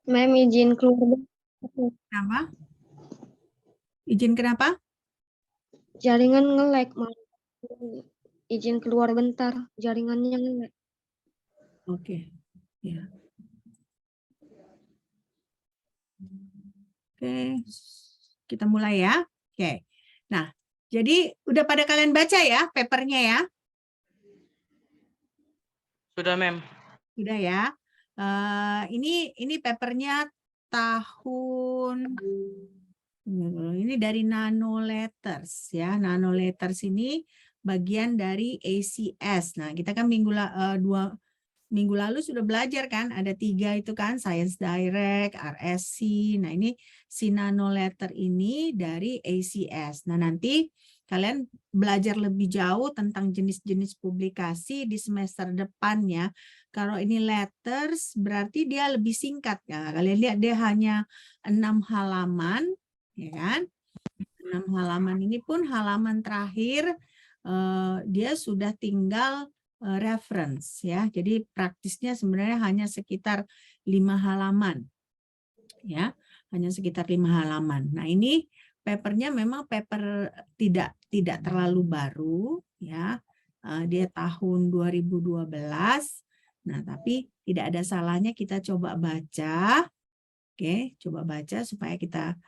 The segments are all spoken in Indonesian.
Mem izin keluar. Kenapa? Izin kenapa? Jaringan nge-lag. Izin keluar bentar. Jaringannya nge-lag. Oke. Ya. Oke. Kita mulai ya. Oke. Nah, jadi udah pada kalian baca ya papernya ya? Sudah, Mem. Sudah ya. Ini papernya tahun ini dari Nanoletters ya. Nanoletters ini bagian dari ACS. Nah, kita kan minggu lalu sudah belajar kan, ada 3 itu kan, Science Direct, RSC. Nah, ini si Nanoletter ini dari ACS. Nah, nanti kalian belajar lebih jauh tentang jenis-jenis publikasi di semester depannya. Kalau ini letters berarti dia lebih singkat. Nah, kalian lihat dia hanya 6 halaman, ya kan? 6 halaman ini pun halaman terakhir dia sudah tinggal reference ya. Jadi praktisnya sebenarnya hanya sekitar 5 halaman. Ya, hanya sekitar 5 halaman. Nah, ini papernya memang paper tidak terlalu baru ya. Dia tahun 2012. Nah, tapi tidak ada salahnya kita coba baca. Oke, coba baca supaya kita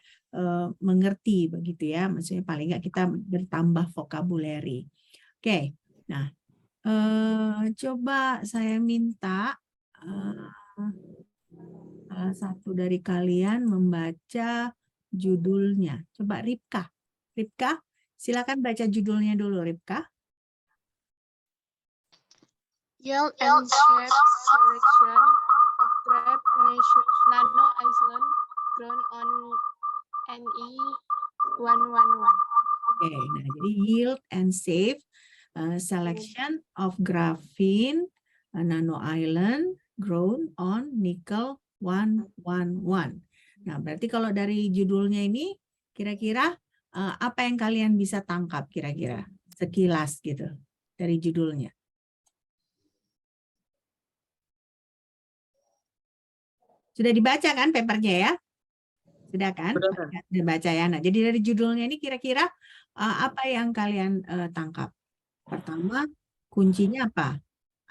mengerti begitu ya. Maksudnya paling nggak kita bertambah vocabulary. Oke. Nah, coba saya minta salah satu dari kalian membaca judulnya. Coba Ripka. Ripka, silakan baca judulnya dulu, Ripka. Yield and shape selection of grape nano island grown on NE111. Oke, nah jadi yield and safe selection of graphene nano island grown on nickel 111. Nah, berarti kalau dari judulnya ini kira-kira apa yang kalian bisa tangkap kira-kira sekilas gitu dari judulnya? Sudah dibaca kan papernya ya? Sudah kan? Sudah baca ya. Nah, jadi dari judulnya ini kira-kira apa yang kalian tangkap? Pertama, kuncinya apa?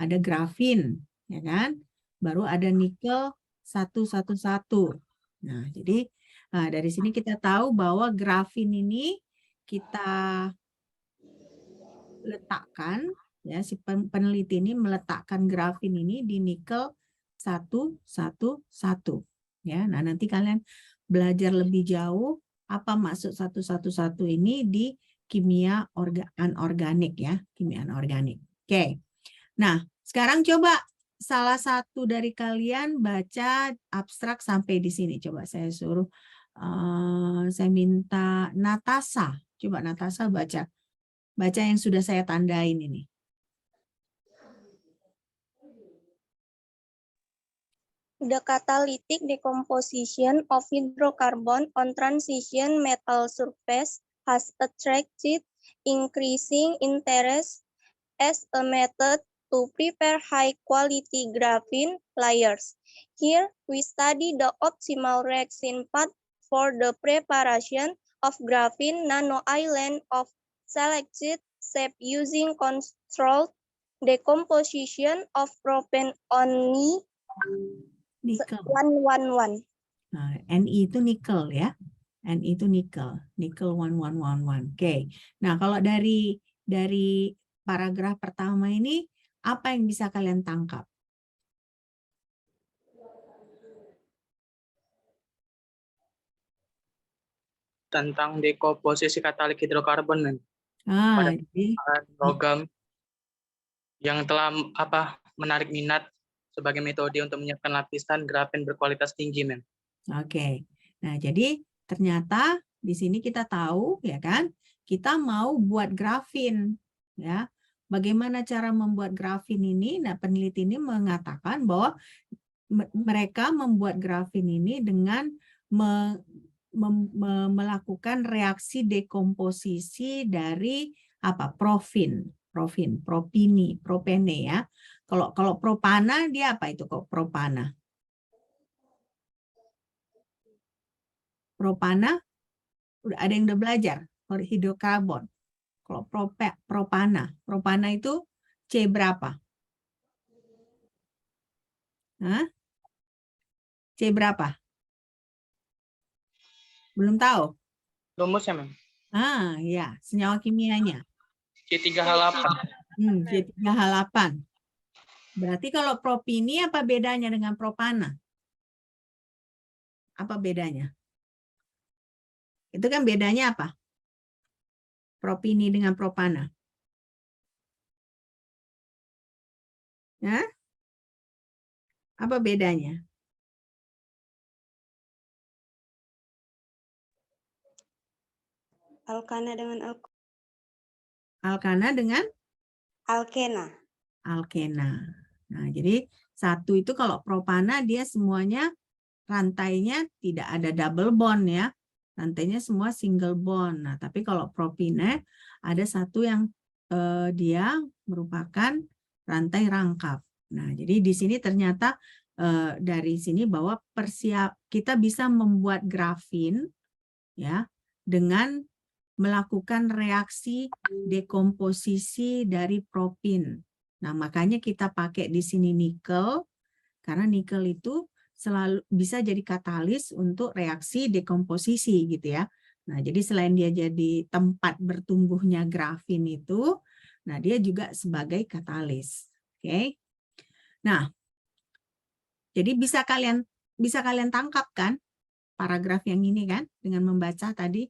Ada grafin, ya kan? Baru ada nikel 111. Nah, jadi dari sini kita tahu bahwa grafin ini kita letakkan, ya si peneliti ini meletakkan grafin ini di nikel 111. Ya, nah nanti kalian belajar lebih jauh apa maksud 111 ini di kimia anorganik ya, kimia anorganik. Oke. Nah, sekarang coba salah satu dari kalian baca abstrak sampai di sini. Coba saya suruh, saya minta Natasha. Coba Natasha baca. Baca yang sudah saya tandain ini. The catalytic decomposition of hydrocarbon on transition metal surface has attracted increasing interest as a method to prepare high-quality graphene layers. Here, we study the optimal reaction path for the preparation of graphene nano-island of selected shape using controlled decomposition of propane on Nikel. 111. Nah, Ni itu nikel ya. Ni itu nikel. Nikel 1111. Oke. Nah, kalau dari paragraf pertama ini, apa yang bisa kalian tangkap? Tentang dekomposisi katalik hidrokarbon Pada logam yang telah menarik minat sebagai metode untuk menyiapkan lapisan grafen berkualitas tinggi, Mem. Oke. Nah, jadi ternyata di sini kita tahu ya kan, kita mau buat grafin ya. Bagaimana cara membuat grafin ini? Nah, peneliti ini mengatakan bahwa mereka membuat grafin ini dengan melakukan reaksi dekomposisi dari propene ya. Kalau propana dia apa itu kok propana? propana, ada yang udah belajar hidrokarbon. Kalau propana itu C berapa? Hah? C berapa? Belum tahu? Rumusnya, Mem. Ya, senyawa kimianya. C3H8. C3H8. Berarti kalau propini apa bedanya dengan propana? Apa bedanya? Itu kan bedanya apa? Propini dengan propana. Hah? Apa bedanya? Alkana dengan Alkana dengan alkena. alkena. Nah, jadi satu itu kalau propana dia semuanya rantainya tidak ada double bond ya. Rantainya semua single bond. Nah, tapi kalau propine ada satu yang dia merupakan rantai rangkap. Nah, jadi di sini ternyata dari sini bahwa kita bisa membuat grafin ya dengan melakukan reaksi dekomposisi dari propin. Nah, makanya kita pakai di sini nikel, karena nikel itu selalu bisa jadi katalis untuk reaksi dekomposisi gitu ya. Nah, jadi selain dia jadi tempat bertumbuhnya grafin itu, nah dia juga sebagai katalis. Oke. Nah, jadi bisa kalian tangkap kan paragraf yang ini kan dengan membaca tadi?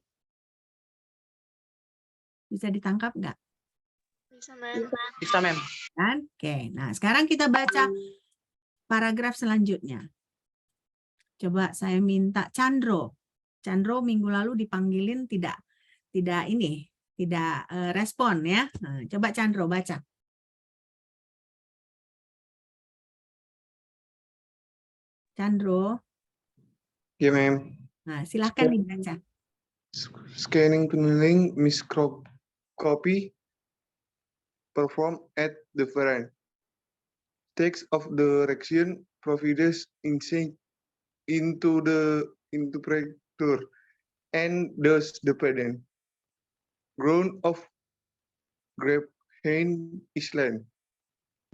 Bisa ditangkap nggak? Bisa, Mem. Bisa, Mem. Kan? Oke. Nah, sekarang kita baca paragraf selanjutnya. Coba saya minta Chandro. Chandro minggu lalu dipanggilin tidak respon ya. Nah, coba Chandro baca. Chandro. Ya, Mem. Nah, silahkan dibaca. Scanning tunneling microscopy performed at the front. Text of the reaction provides insight into the interpreter and thus the pattern. Ground of Grapevine Island,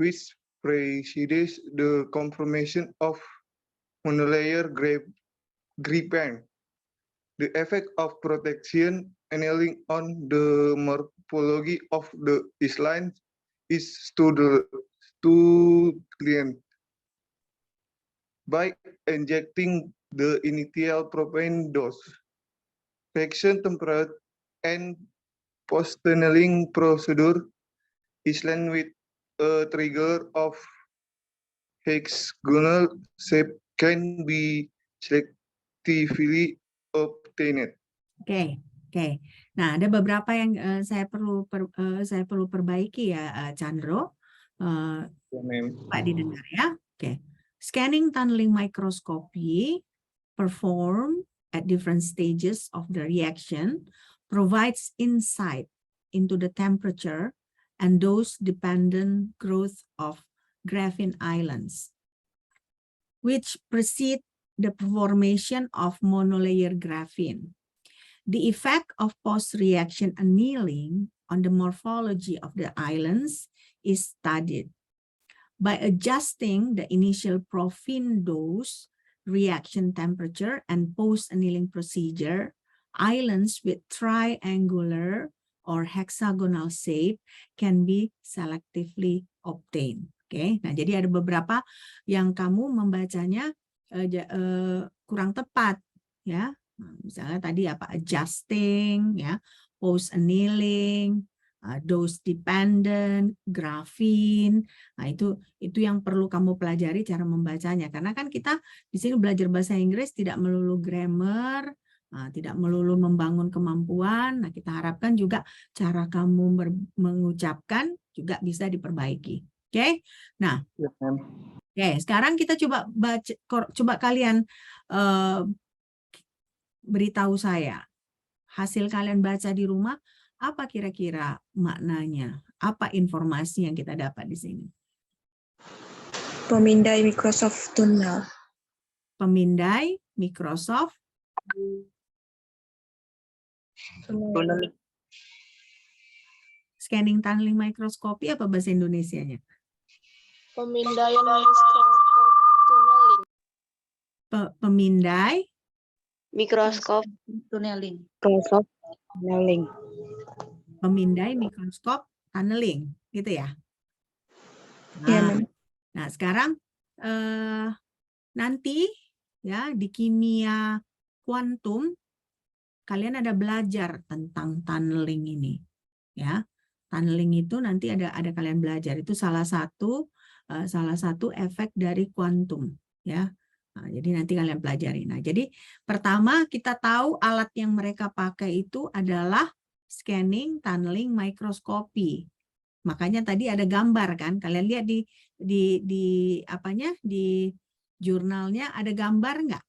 which precedes the confirmation of monolayer grapevine. The effect of protection annealing on the morphology of the island is studied by injecting the initial propane dose. Reaction temperature and post-tunneling procedure island with a trigger of hexagonal shape can be selectively obtained. Oke. Nah, ada beberapa yang saya perlu perbaiki ya, Chandro. Pak didengar ya. Oke. Scanning tunneling microscopy performed at different stages of the reaction provides insight into the temperature and dose-dependent growth of graphene islands, which precede the formation of monolayer graphene. The effect of post-reaction annealing on the morphology of the islands is studied. By adjusting the initial profane dose, reaction temperature, and post-annealing procedure, islands with triangular or hexagonal shape can be selectively obtained. Oke, nah jadi ada beberapa yang kamu membacanya kurang tepat, ya. Misalnya tadi apa adjusting, ya, post annealing, dose dependent, graphene. Nah, itu yang perlu kamu pelajari cara membacanya, karena kan kita di sini belajar bahasa Inggris tidak melulu grammar, tidak melulu membangun kemampuan. Nah, kita harapkan juga cara kamu mengucapkan juga bisa diperbaiki. Oke. Nah, oke, sekarang kita coba baca, coba kalian beritahu saya hasil kalian baca di rumah, apa kira-kira maknanya? Apa informasi yang kita dapat di sini? Pemindai Microsoft Tunnel. Pemindai Microsoft Tunneling. Scanning tunneling microscopy apa bahasa Indonesianya? Pemindaian mikroskop tunneling. Pemindai Mikroskop tunneling. pemindai mikroskop tunneling, gitu ya. Iya, Nah, sekarang nanti ya di kimia kuantum kalian ada belajar tentang tunneling ini, ya. Tunneling itu nanti ada kalian belajar, itu salah satu efek dari kuantum, ya. Nah, jadi nanti kalian pelajari. Nah, jadi pertama kita tahu alat yang mereka pakai itu adalah scanning tunneling microscopy. Makanya tadi ada gambar kan, kalian lihat di apanya, di jurnalnya ada gambar nggak?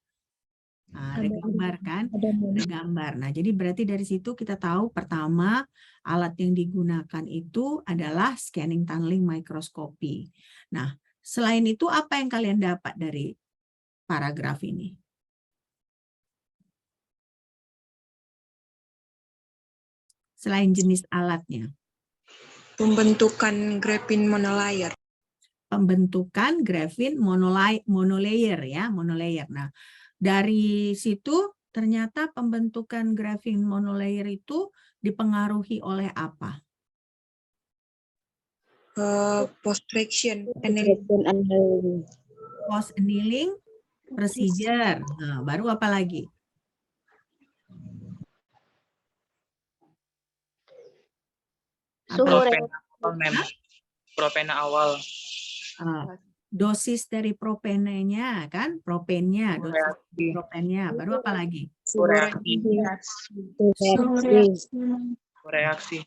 Nah, ada gambar kan? Ada gambar. Nah, jadi berarti dari situ kita tahu pertama alat yang digunakan itu adalah scanning tunneling microscopy. Nah, selain itu apa yang kalian dapat dari paragraf ini? Selain jenis alatnya. Pembentukan grafin monolayer. Pembentukan grafin monolayer ya, monolayer. Nah, dari situ ternyata pembentukan grafin monolayer itu dipengaruhi oleh apa? Post traction Post annealing procedure. Nah, baru apa lagi? Propena awal. Dosis dari propennya kan, propennya, dosis propennya. Baru apa lagi? Reaksi.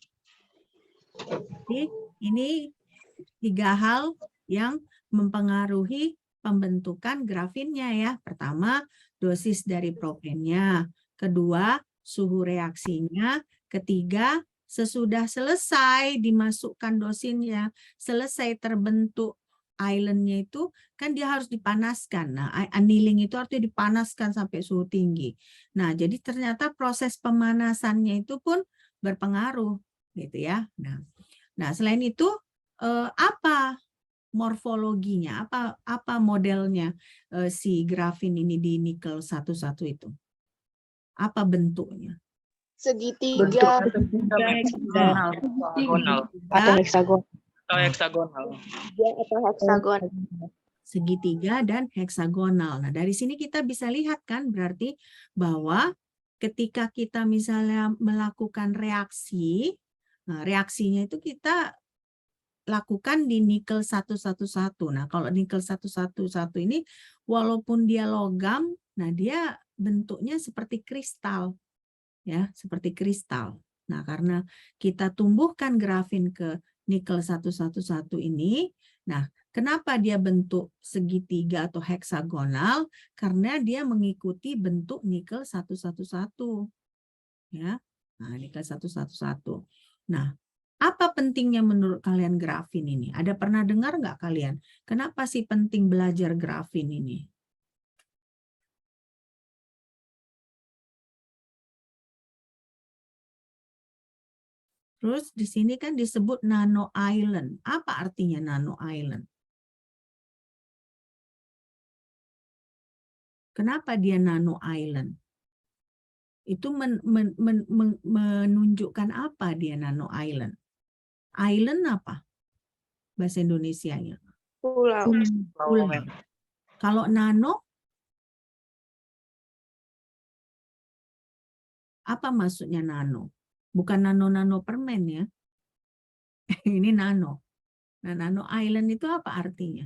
Jadi ini 3 hal yang mempengaruhi pembentukan grafinnya ya. Pertama, dosis dari propennya. Kedua, suhu reaksinya. Ketiga, sesudah selesai dimasukkan dosinnya, selesai terbentuk islandnya itu, kan dia harus dipanaskan. Nah, annealing itu artinya dipanaskan sampai suhu tinggi. Nah, jadi ternyata proses pemanasannya itu pun berpengaruh, gitu ya. Nah, selain itu apa morfologinya, apa modelnya si grafin ini di nikel 11 itu? Apa bentuknya? Segitiga. Heksagonal. Segitiga dan heksagonal. Nah, dari sini kita bisa lihat kan berarti bahwa ketika kita misalnya melakukan reaksi, nah, reaksinya itu kita lakukan di nikel 111. Nah, kalau nikel 111 ini walaupun dia logam, nah dia bentuknya seperti kristal. Ya, seperti kristal. Nah, karena kita tumbuhkan grafin ke nikel 111 ini, nah, kenapa dia bentuk segitiga atau heksagonal? Karena dia mengikuti bentuk nikel 111. Ya. Nah, nikel 111. Nah, apa pentingnya menurut kalian grafin ini? Ada pernah dengar nggak kalian? Kenapa sih penting belajar grafin ini? Terus di sini kan disebut nano island. Apa artinya nano island? Kenapa dia nano island? Itu menunjukkan apa dia nano island? Island apa? Bahasa Indonesianya. Pulau. Pulau. Kalau nano, apa maksudnya nano? Bukan nano-nano permen ya. Ini nano. Nah, nano island itu apa artinya?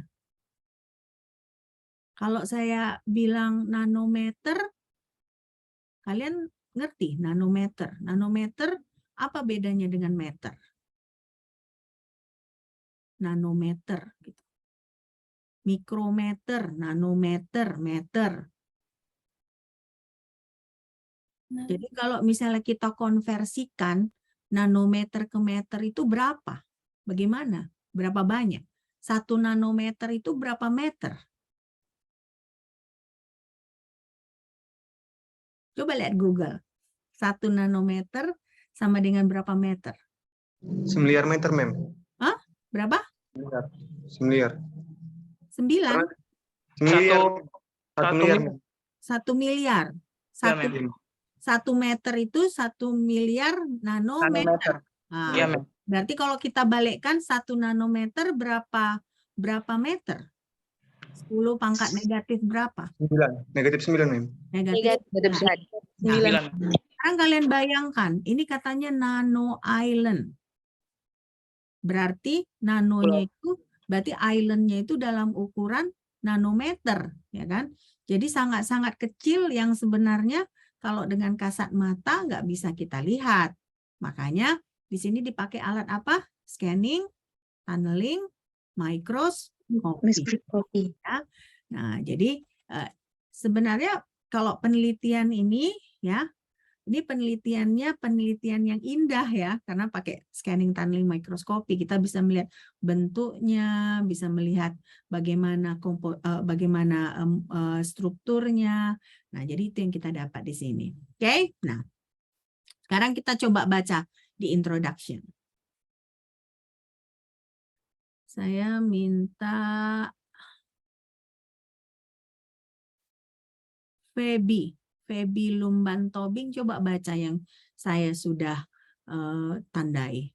Kalau saya bilang nanometer, kalian ngerti nanometer? Nanometer apa bedanya dengan meter? Nanometer. Gitu. Mikrometer, nanometer, meter. Jadi kalau misalnya kita konversikan nanometer ke meter itu berapa? Bagaimana? Berapa banyak? 1 nanometer itu berapa meter? Coba lihat Google. 1 nanometer sama dengan berapa meter? 9 meter, mem. Berapa? 9. 9? 1 miliar, mem. 1 miliar. Ya, 1 mem. 1 meter itu 1 miliar nanometer. Nanometer. Nah, Iya, mem. berarti kalau kita balikkan 1 nanometer berapa meter? 10 pangkat negatif berapa? 9. Negatif 9, mem. Negatif 9. Nah, 9. sekarang kalian bayangkan, ini katanya nano island. Berarti nanonya itu, berarti islandnya itu dalam ukuran nanometer, ya kan? Jadi sangat-sangat kecil yang sebenarnya kalau dengan kasat mata nggak bisa kita lihat. Makanya di sini dipakai alat apa? Scanning, tunneling, mikroskopi. Ya. Nah, jadi sebenarnya kalau penelitian ini ya, ini penelitian yang indah ya, karena pakai scanning, tunneling, mikroskopi kita bisa melihat bentuknya, bisa melihat bagaimana strukturnya. Nah, jadi itu yang kita dapat di sini. Oke, nah sekarang kita coba baca di introduction. Saya minta Febi Lumban Tobing coba baca yang saya sudah tandai.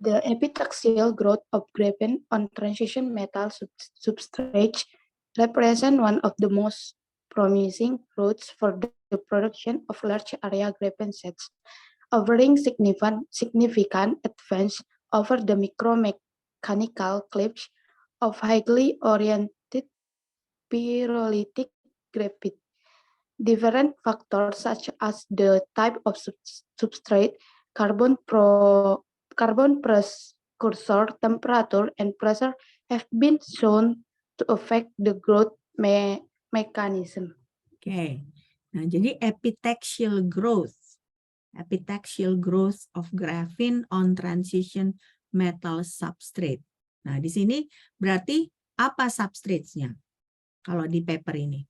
The epitaxial growth of graphene on transition metal substrates represent one of the most promising routes for the production of large area graphene sets, offering significant advance over the micromechanical clips of highly oriented pyrolytic graphite. Different factors such as the type of substrate, carbon precursor, temperature, and pressure have been shown to affect the growth mechanism. Oke. Nah, jadi epitaxial growth of graphene on transition metal substrate. Nah, di sini berarti apa substratesnya kalau di paper ini?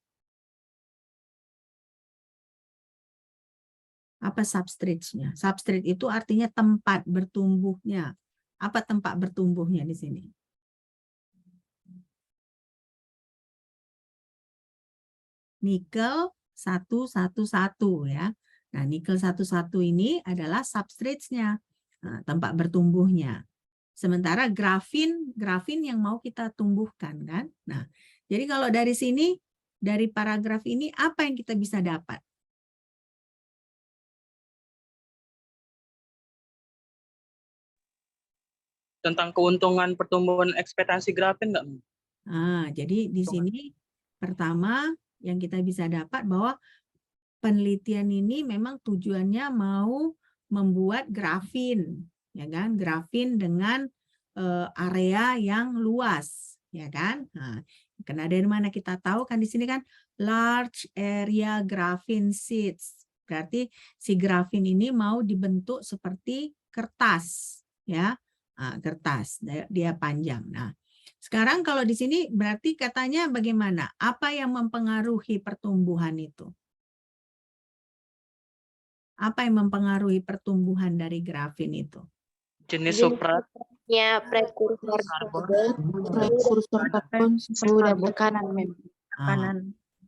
Apa substratesnya? Substrate itu artinya tempat bertumbuhnya. Apa tempat bertumbuhnya di sini? Nikel 111 ya. Nah, nikel 11 ini adalah substratesnya, tempat bertumbuhnya. Sementara grafin yang mau kita tumbuhkan kan. Nah, jadi kalau dari sini, dari paragraf ini apa yang kita bisa dapat? Tentang keuntungan pertumbuhan ekspektasi grafen nggak? Nah, jadi di sini pertama yang kita bisa dapat bahwa penelitian ini memang tujuannya mau membuat grafin, ya kan? Grafin dengan area yang luas, ya kan? Nah, karena dari mana kita tahu kan di sini kan large area graphene sheets. Berarti si grafin ini mau dibentuk seperti kertas, ya. Nah, kertas, dia panjang. Nah, sekarang kalau di sini berarti katanya bagaimana? Apa yang mempengaruhi pertumbuhan itu? Apa yang mempengaruhi pertumbuhan dari grafin itu? Jenis substrat, Prekursor karbon, suhu dan tekanan, mem.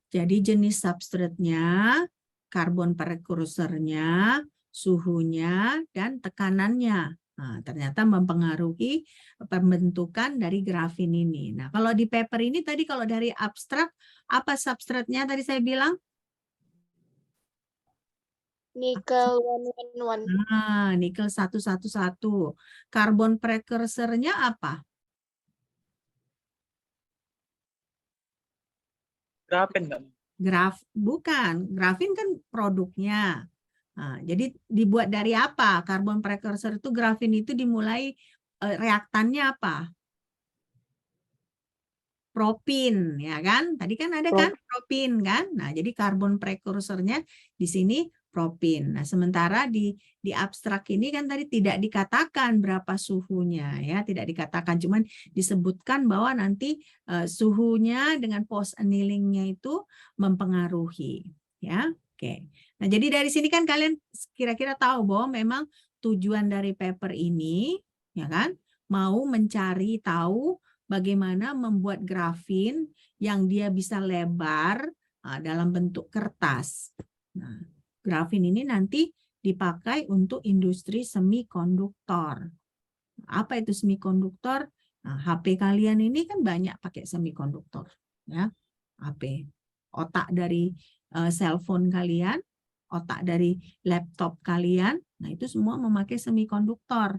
Jadi jenis substratnya, karbon prekursornya, suhunya, dan tekanannya. Nah, ternyata mempengaruhi pembentukan dari grafin ini. Nah, kalau di paper ini tadi kalau dari abstrak, apa substratnya tadi saya bilang? Nikel 111. Nah, nikel 111. Karbon prekursornya apa? grafen nggak? Bukan, grafin kan produknya. Nah, jadi dibuat dari apa? Karbon precursor itu grafin itu dimulai reaktannya apa? Propin, ya kan? Tadi kan ada kan propin kan? Nah, jadi karbon prekursornya di sini propin. Nah, sementara di abstrak ini kan tadi tidak dikatakan berapa suhunya ya, tidak dikatakan, cuman disebutkan bahwa nanti suhunya dengan post annulingnya itu mempengaruhi ya. Oke. Nah, jadi dari sini kan kalian kira-kira tahu bahwa memang tujuan dari paper ini, ya kan, mau mencari tahu bagaimana membuat grafin yang dia bisa lebar dalam bentuk kertas. Nah, grafin ini nanti dipakai untuk industri semikonduktor. Apa itu semikonduktor? Nah, HP kalian ini kan banyak pakai semikonduktor, ya. HP, otak dari cellphone kalian, otak dari laptop kalian, nah itu semua memakai semikonduktor,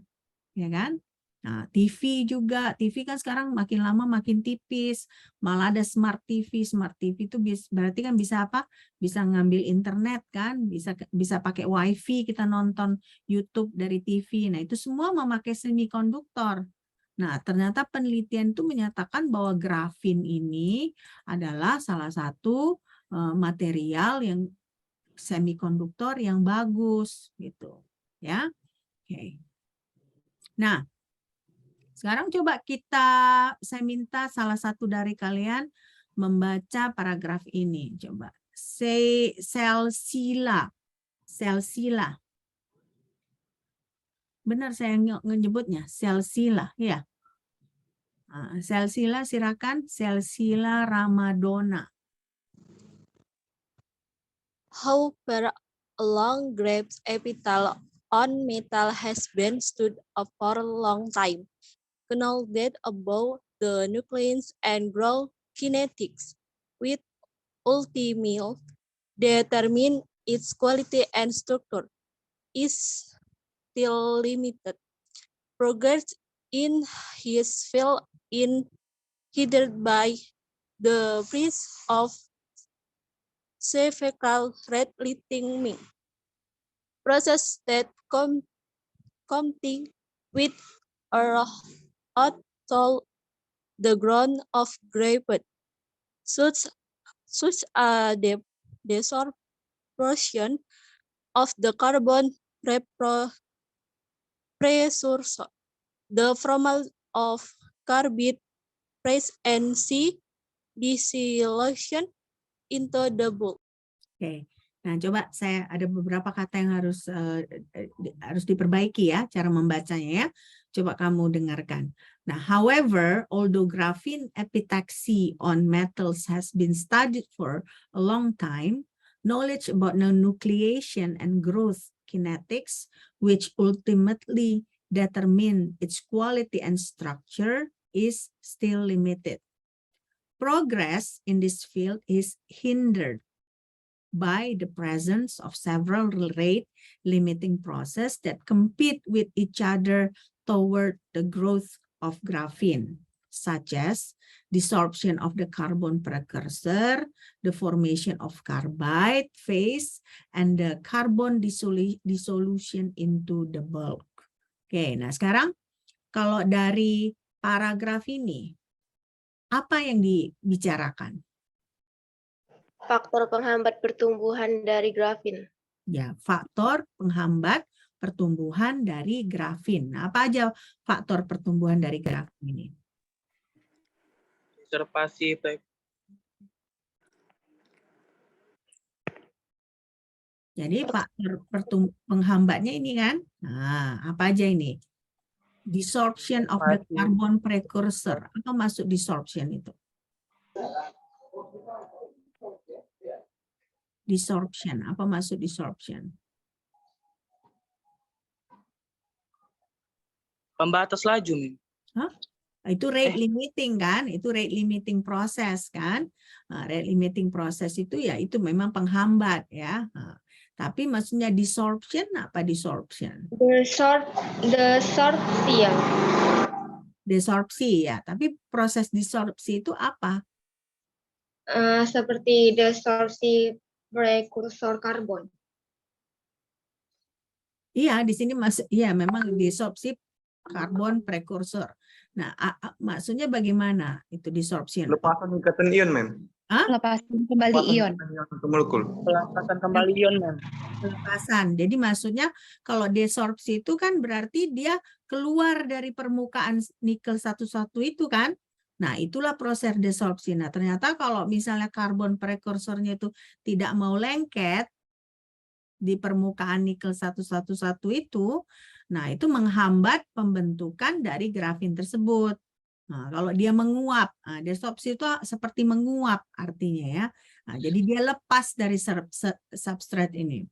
ya kan? Nah, TV juga, TV kan sekarang makin lama makin tipis, malah ada smart TV itu berarti kan bisa apa? Bisa ngambil internet kan, bisa pakai WiFi kita nonton YouTube dari TV. Nah, itu semua memakai semikonduktor. Nah, ternyata penelitian itu menyatakan bahwa grafin ini adalah salah satu material yang semikonduktor yang bagus gitu, ya. Oke. Nah, sekarang coba saya minta salah satu dari kalian membaca paragraf ini. Coba. Sel sila. Benar saya menyebutnya sel sila, ya. Sel sila silakan, sel sila Ramadona. How far along Graves' epital on metal has been studied for a long time. Canal that about the nucleus and growth kinetics, with ultimate determine its quality and structure, is still limited. Progress in his field in hindered by the breach of cervical red lighting process that competing with out the ground of graphite, such a desorption of the carbon precursor, the formal of carbide press and C dissolution into the bulk. Oke. Nah, coba saya ada beberapa kata yang harus diperbaiki ya cara membacanya ya. Coba kamu dengarkan. Nah, however, although graphene epitaxy on metals has been studied for a long time, knowledge about nucleation and growth kinetics, which ultimately determine its quality and structure, is still limited. Progress in this field is hindered by the presence of several rate-limiting processes that compete with each other toward the growth of graphene, such as desorption of the carbon precursor, the formation of carbide phase, and the carbon dissolution into the bulk. Oke, nah sekarang kalau dari paragraf ini, apa yang dibicarakan? Faktor penghambat pertumbuhan dari grafin. Ya, faktor penghambat pertumbuhan dari grafin. Nah, apa aja faktor pertumbuhan dari grafin ini? Observasi baik. Jadi faktor penghambatnya ini kan, nah apa aja ini? Desorption of the carbon precursor. Apa maksud desorption itu? Desorption, apa maksud desorption? Pembatas laju, Min. Hah? Itu rate limiting kan? Itu rate limiting process kan? Nah, rate limiting process itu ya itu memang penghambat ya. Nah, tapi maksudnya desorption apa desorption? Desorpsi ya. Desorpsi ya. Tapi proses desorpsi itu apa? Seperti desorpsi prekursor karbon. Iya, di sini iya memang desorpsi karbon prekursor. Nah, maksudnya bagaimana itu desorption? Lepasan ikatan ion, Mem. Lepasan kembali ion. Molekul. Pelepasan kembali ion, Mem. Pelepasan. Jadi maksudnya kalau desorpsi itu kan berarti dia keluar dari permukaan nikel 11 itu kan? Nah, itulah proses desorpsi. Nah, ternyata kalau misalnya karbon prekursornya itu tidak mau lengket, di permukaan nikel 111 itu, nah itu menghambat pembentukan dari grafin tersebut. Nah, kalau dia menguap, nah, desorpsi itu seperti menguap artinya ya. Nah, jadi dia lepas dari substrat ini.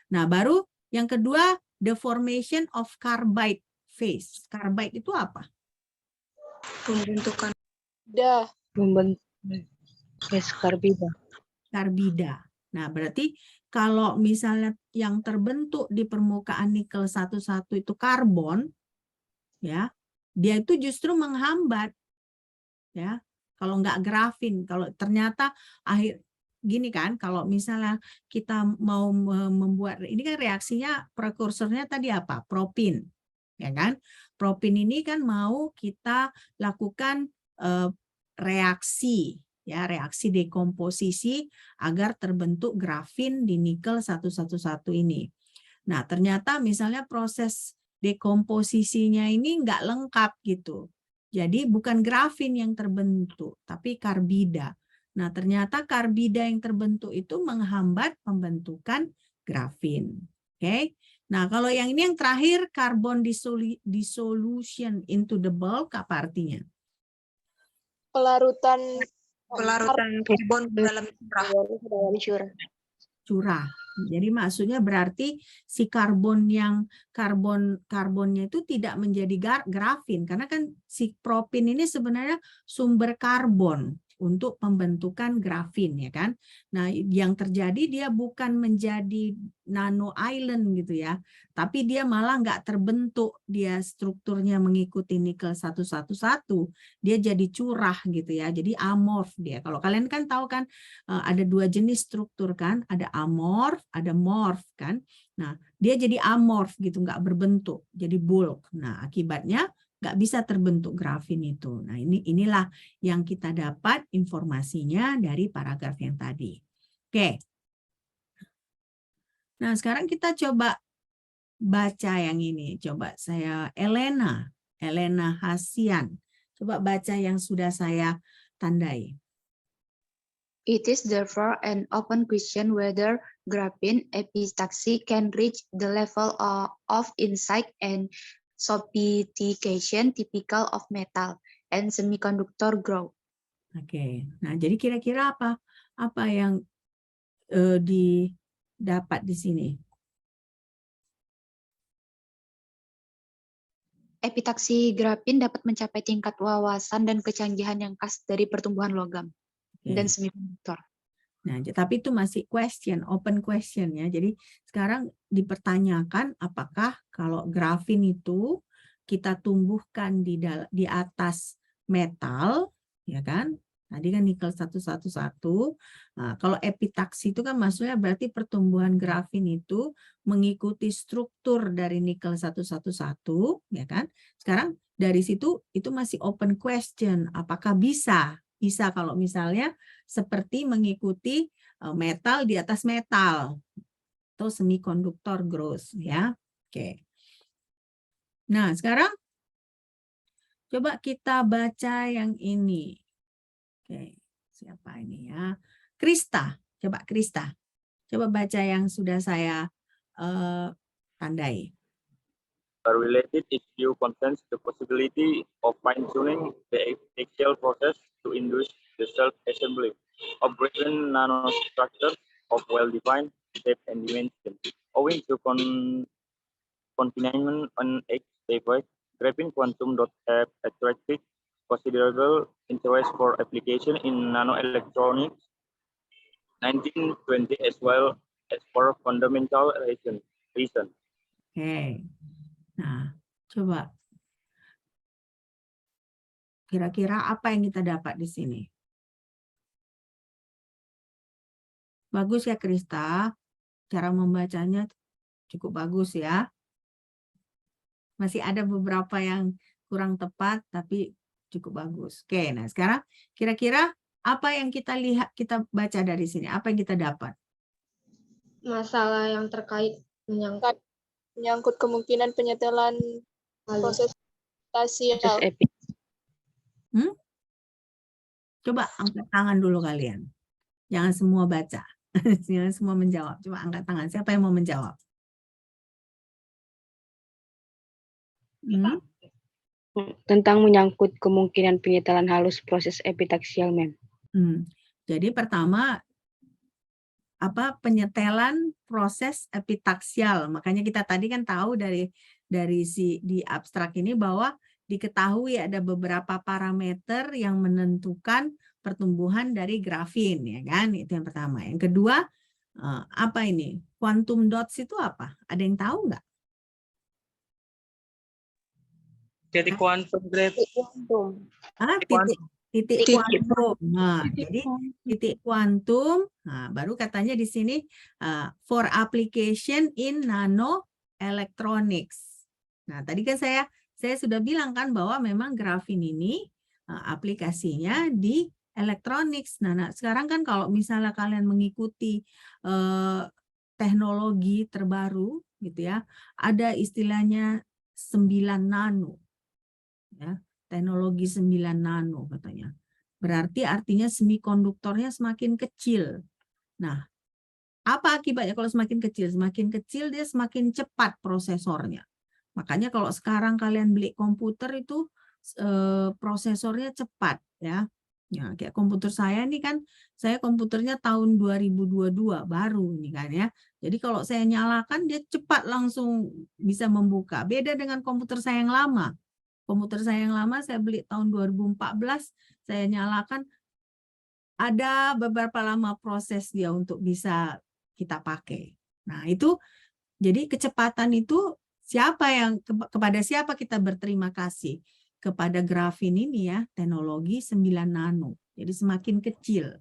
Nah, baru yang kedua, the formation of carbide phase. Carbide itu apa? Pembentukan Karbida. Nah, berarti kalau misalnya yang terbentuk di permukaan nikel 11 itu karbon, ya, dia itu justru menghambat, ya. Kalau nggak grafin, kalau ternyata gini kan, kalau misalnya kita mau membuat, ini kan reaksinya prekursornya tadi apa? Propin, ya kan? Propin ini kan mau kita lakukan reaksi, ya, reaksi dekomposisi agar terbentuk grafin di nikel 111 ini. Nah, ternyata misalnya proses dekomposisinya ini nggak lengkap gitu. Jadi bukan grafin yang terbentuk, tapi karbida. Nah, ternyata karbida yang terbentuk itu menghambat pembentukan grafin. Oke. Nah, kalau yang ini yang terakhir, carbon dissolution into the bulk, apa artinya? Pelarutan karbon dalam curah. Curah. Jadi maksudnya berarti si karbonnya itu tidak menjadi grafin, karena kan si propin ini sebenarnya sumber karbon untuk pembentukan grafin, ya kan. Nah, yang terjadi dia bukan menjadi nano island gitu ya, tapi dia malah nggak terbentuk, dia strukturnya mengikuti nikel 111, dia jadi curah gitu ya, jadi amorf dia. Kalau kalian kan tahu kan ada dua jenis struktur kan, ada amorf, ada morf kan. Nah, dia jadi amorf gitu, nggak berbentuk, jadi bulk. Nah, akibatnya nggak bisa terbentuk grafin itu. Nah, inilah yang kita dapat informasinya dari paragraf yang tadi. Oke. Nah, sekarang kita coba baca yang ini. Coba saya Elena Hasian. Coba baca yang sudah saya tandai. It is therefore an open question whether graphene epitaxy can reach the level of insight and sophistication typical of metal and semiconductor growth. Oke. Nah, jadi kira-kira apa yang didapat di sini? Epitaksi grafin dapat mencapai tingkat wawasan dan kecanggihan yang khas dari pertumbuhan logam dan semikonduktor. Nah, tapi itu masih open question ya. Jadi sekarang dipertanyakan apakah kalau grafin itu kita tumbuhkan di atas metal, ya kan? Tadi kan nikel 111. Nah, kalau epitaksi itu kan maksudnya berarti pertumbuhan grafin itu mengikuti struktur dari nikel 111, ya kan? Sekarang dari situ itu masih open question, apakah bisa kalau misalnya seperti mengikuti metal di atas metal atau semikonduktor growth, ya. Oke. Nah, sekarang coba kita baca yang ini. Oke, siapa ini ya? Krista. Coba baca yang sudah saya tandai. A related issue concerns the possibility of fine-tuning the axial process to induce the self-assembly of graphene nanostructures of well-defined shape and dimension. Owing to confinement on X device, graphene quantum dot have attracted considerable interest for application in nanoelectronics 1920 as well as for fundamental reason. Oke. Nah, coba kira-kira apa yang kita dapat di sini? Bagus ya, Krista. Cara membacanya cukup bagus ya. Masih ada beberapa yang kurang tepat, tapi cukup bagus. Oke, nah sekarang kira-kira apa yang kita lihat, kita baca dari sini? Apa yang kita dapat? Masalah yang terkait menyangkut kemungkinan penyetelan proses stasial. Coba angkat tangan dulu kalian. Jangan semua baca. Semua menjawab. Coba angkat tangan. Siapa yang mau menjawab? Tentang menyangkut kemungkinan penyetelan halus proses epitaksial, Mem. Jadi pertama penyetelan proses epitaksial. Makanya kita tadi kan tahu dari di abstrak ini bahwa diketahui ada beberapa parameter yang menentukan pertumbuhan dari grafin, ya kan? Itu yang pertama. Yang kedua, apa ini? Quantum dots itu apa? Ada yang tahu nggak? Titik kuantum, Titik kuantum. Nah, jadi titik kuantum, baru katanya di sini for application in nanoelectronics. Nah, tadi kan saya sudah bilang kan bahwa memang grafin ini aplikasinya di electronics. Nah, sekarang kan kalau misalnya kalian mengikuti teknologi terbaru gitu ya, ada istilahnya 9 nano. Ya, teknologi 9 nano katanya. Berarti artinya semikonduktornya semakin kecil. Nah, apa akibatnya kalau semakin kecil? Semakin kecil dia semakin cepat prosesornya. Makanya kalau sekarang kalian beli komputer itu prosesornya cepat ya. Ya, kayak komputer saya ini kan, saya komputernya tahun 2022 baru ini kan ya. Jadi kalau saya nyalakan dia cepat langsung bisa membuka. Beda dengan komputer saya yang lama. Komputer saya yang lama saya beli tahun 2014, saya nyalakan, ada beberapa lama proses dia untuk bisa kita pakai. Nah, itu jadi kecepatan itu kepada siapa kita berterima kasih? Kepada grafin ini ya, teknologi 9 nano. Jadi semakin kecil,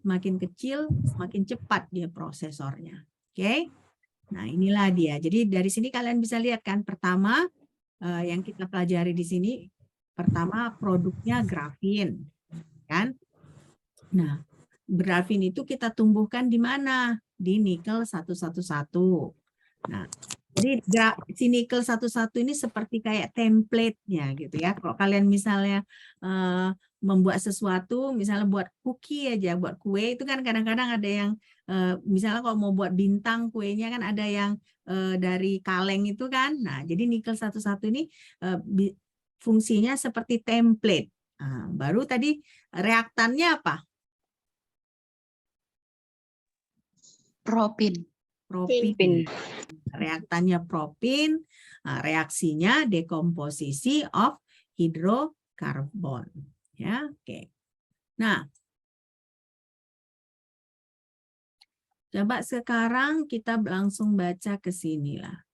semakin cepat dia prosesornya. Oke? Nah, inilah dia. Jadi dari sini kalian bisa lihat kan, pertama yang kita pelajari di sini, pertama produknya grafin, kan? Nah, grafin itu kita tumbuhkan di mana? Di nikel 111. Nah, jadi si nikel 11 ini seperti kayak template-nya gitu ya. Kalau kalian misalnya membuat sesuatu, misalnya buat cookie aja, buat kue, itu kan kadang-kadang ada yang misalnya kalau mau buat bintang kuenya kan ada yang dari kaleng itu kan. Nah, jadi nikel 11 ini fungsinya seperti template. Nah, baru tadi reaktannya apa? Propin. Reaktannya propin, reaksinya dekomposisi of hidrokarbon. Ya, oke. Nah, coba sekarang kita langsung baca ke sini lah.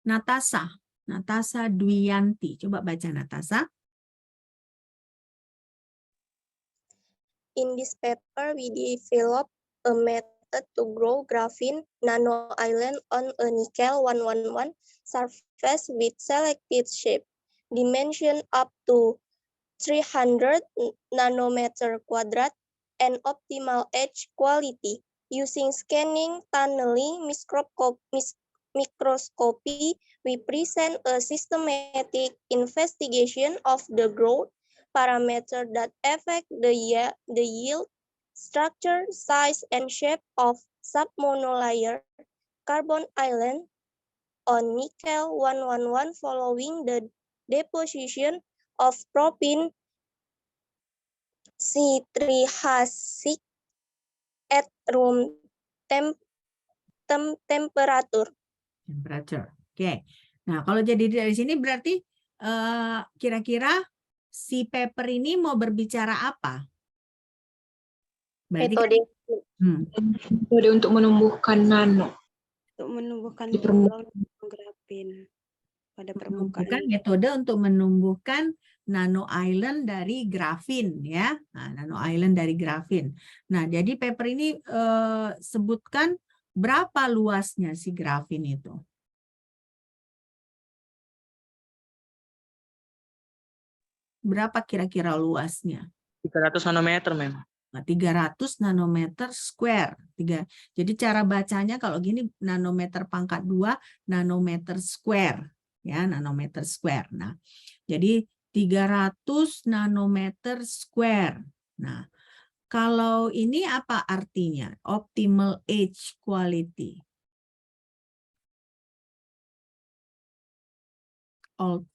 Natasha Dwiyanti. Coba baca Natasha. In this paper, we develop a method to grow graphene nanoisland on a nickel 111 surface with selected shape, dimension up to 300 nanometer quadrat, and optimal edge quality. Using scanning tunneling microscopy, we present a systematic investigation of the growth parameters that affect the yield, structure, size, and shape of submonolayer carbon island on nickel 111 following the deposition of propene C3H6 at room temperature. Oke. Nah, kalau jadi dari sini berarti kira-kira si paper ini mau berbicara apa? Berarti Metode untuk menumbuhkan nano. Untuk menumbuhkan grafin pada permukaan. Metode untuk menumbuhkan nano island dari grafin ya. Nah, nano island dari grafin. Nah, jadi paper ini sebutkan berapa luasnya si grafin itu. Berapa kira-kira luasnya? 300 nanometer, Mem. 300 nanometer square. Jadi cara bacanya kalau gini nanometer pangkat 2 nanometer square. Ya, nanometer square. Nah, jadi 300 nanometer square. Nah, kalau ini apa artinya? Optimal edge quality.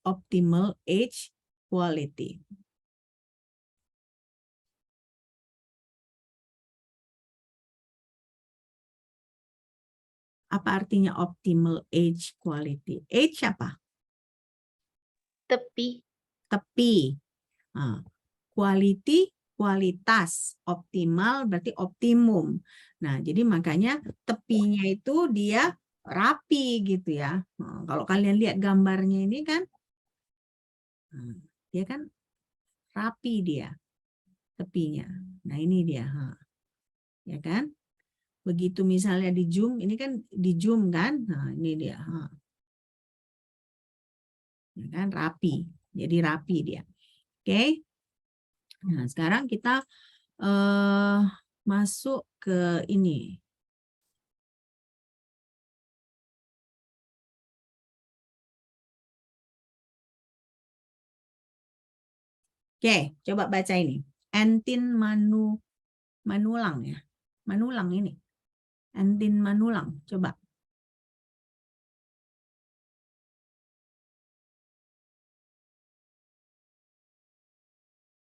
Optimal edge quality. Apa artinya optimal edge quality? Edge apa? Tepi. Tepi. Nah, quality, kualitas. Optimal berarti optimum. Nah, jadi makanya tepinya itu dia rapi gitu ya. Nah, kalau kalian lihat gambarnya ini kan, dia kan rapi dia tepinya. Nah, ini dia. Ya kan? Begitu misalnya di zoom, ini kan di zoom kan, nah ini dia, ya kan rapi, jadi rapi dia. Oke, nah sekarang kita masuk ke ini. Oke, coba baca ini. Entin Manulang ya, Manulang ini. Entin Manulang, coba.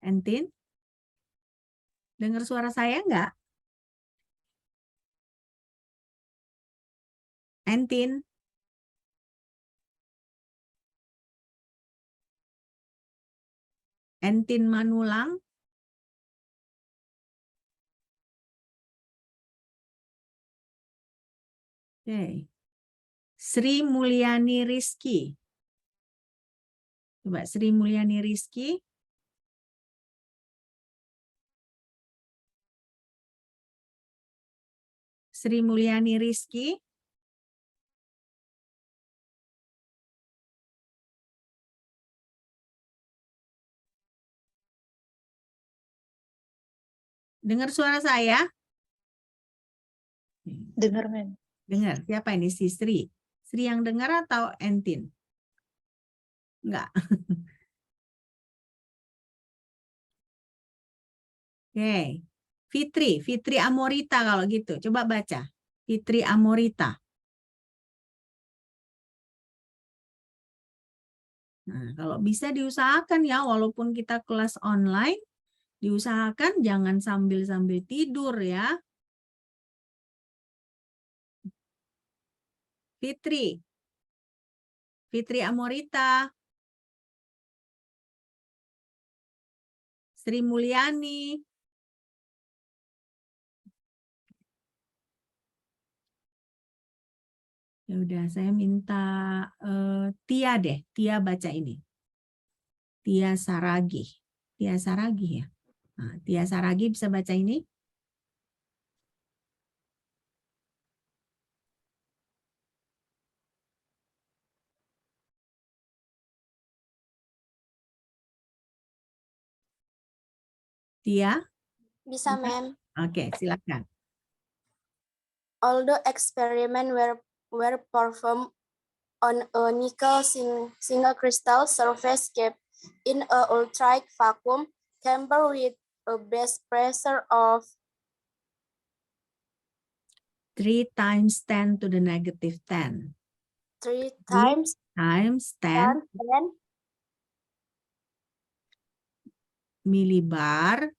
Entin, dengar suara saya enggak? Entin. Entin Manulang. Oke. Sri Mulyani Rizky. Coba Sri Mulyani Rizky. Sri Mulyani Rizky. Dengar suara saya? Dengar, Mem. Dengar. Siapa ini? Si Sri. Sri yang dengar atau Entin? Enggak. Oke. Fitri Amorita kalau gitu. Coba baca. Fitri Amorita. Nah, kalau bisa diusahakan ya, walaupun kita kelas online, diusahakan jangan sambil-sambil tidur ya. Fitri Amorita. Sri Mulyani. Ya udah, saya minta Tia deh. Tia baca ini. Tia Saragi. Tia Saragi ya. Nah, Tia Saragi bisa baca ini? Tia? Bisa, Ma'am. Oke, silakan. Although experiments were performed on a nickel single crystal surface kept in a ultralight vacuum chamber with a base pressure of 3 times 10 to the negative 10. 3 times 10 millibar.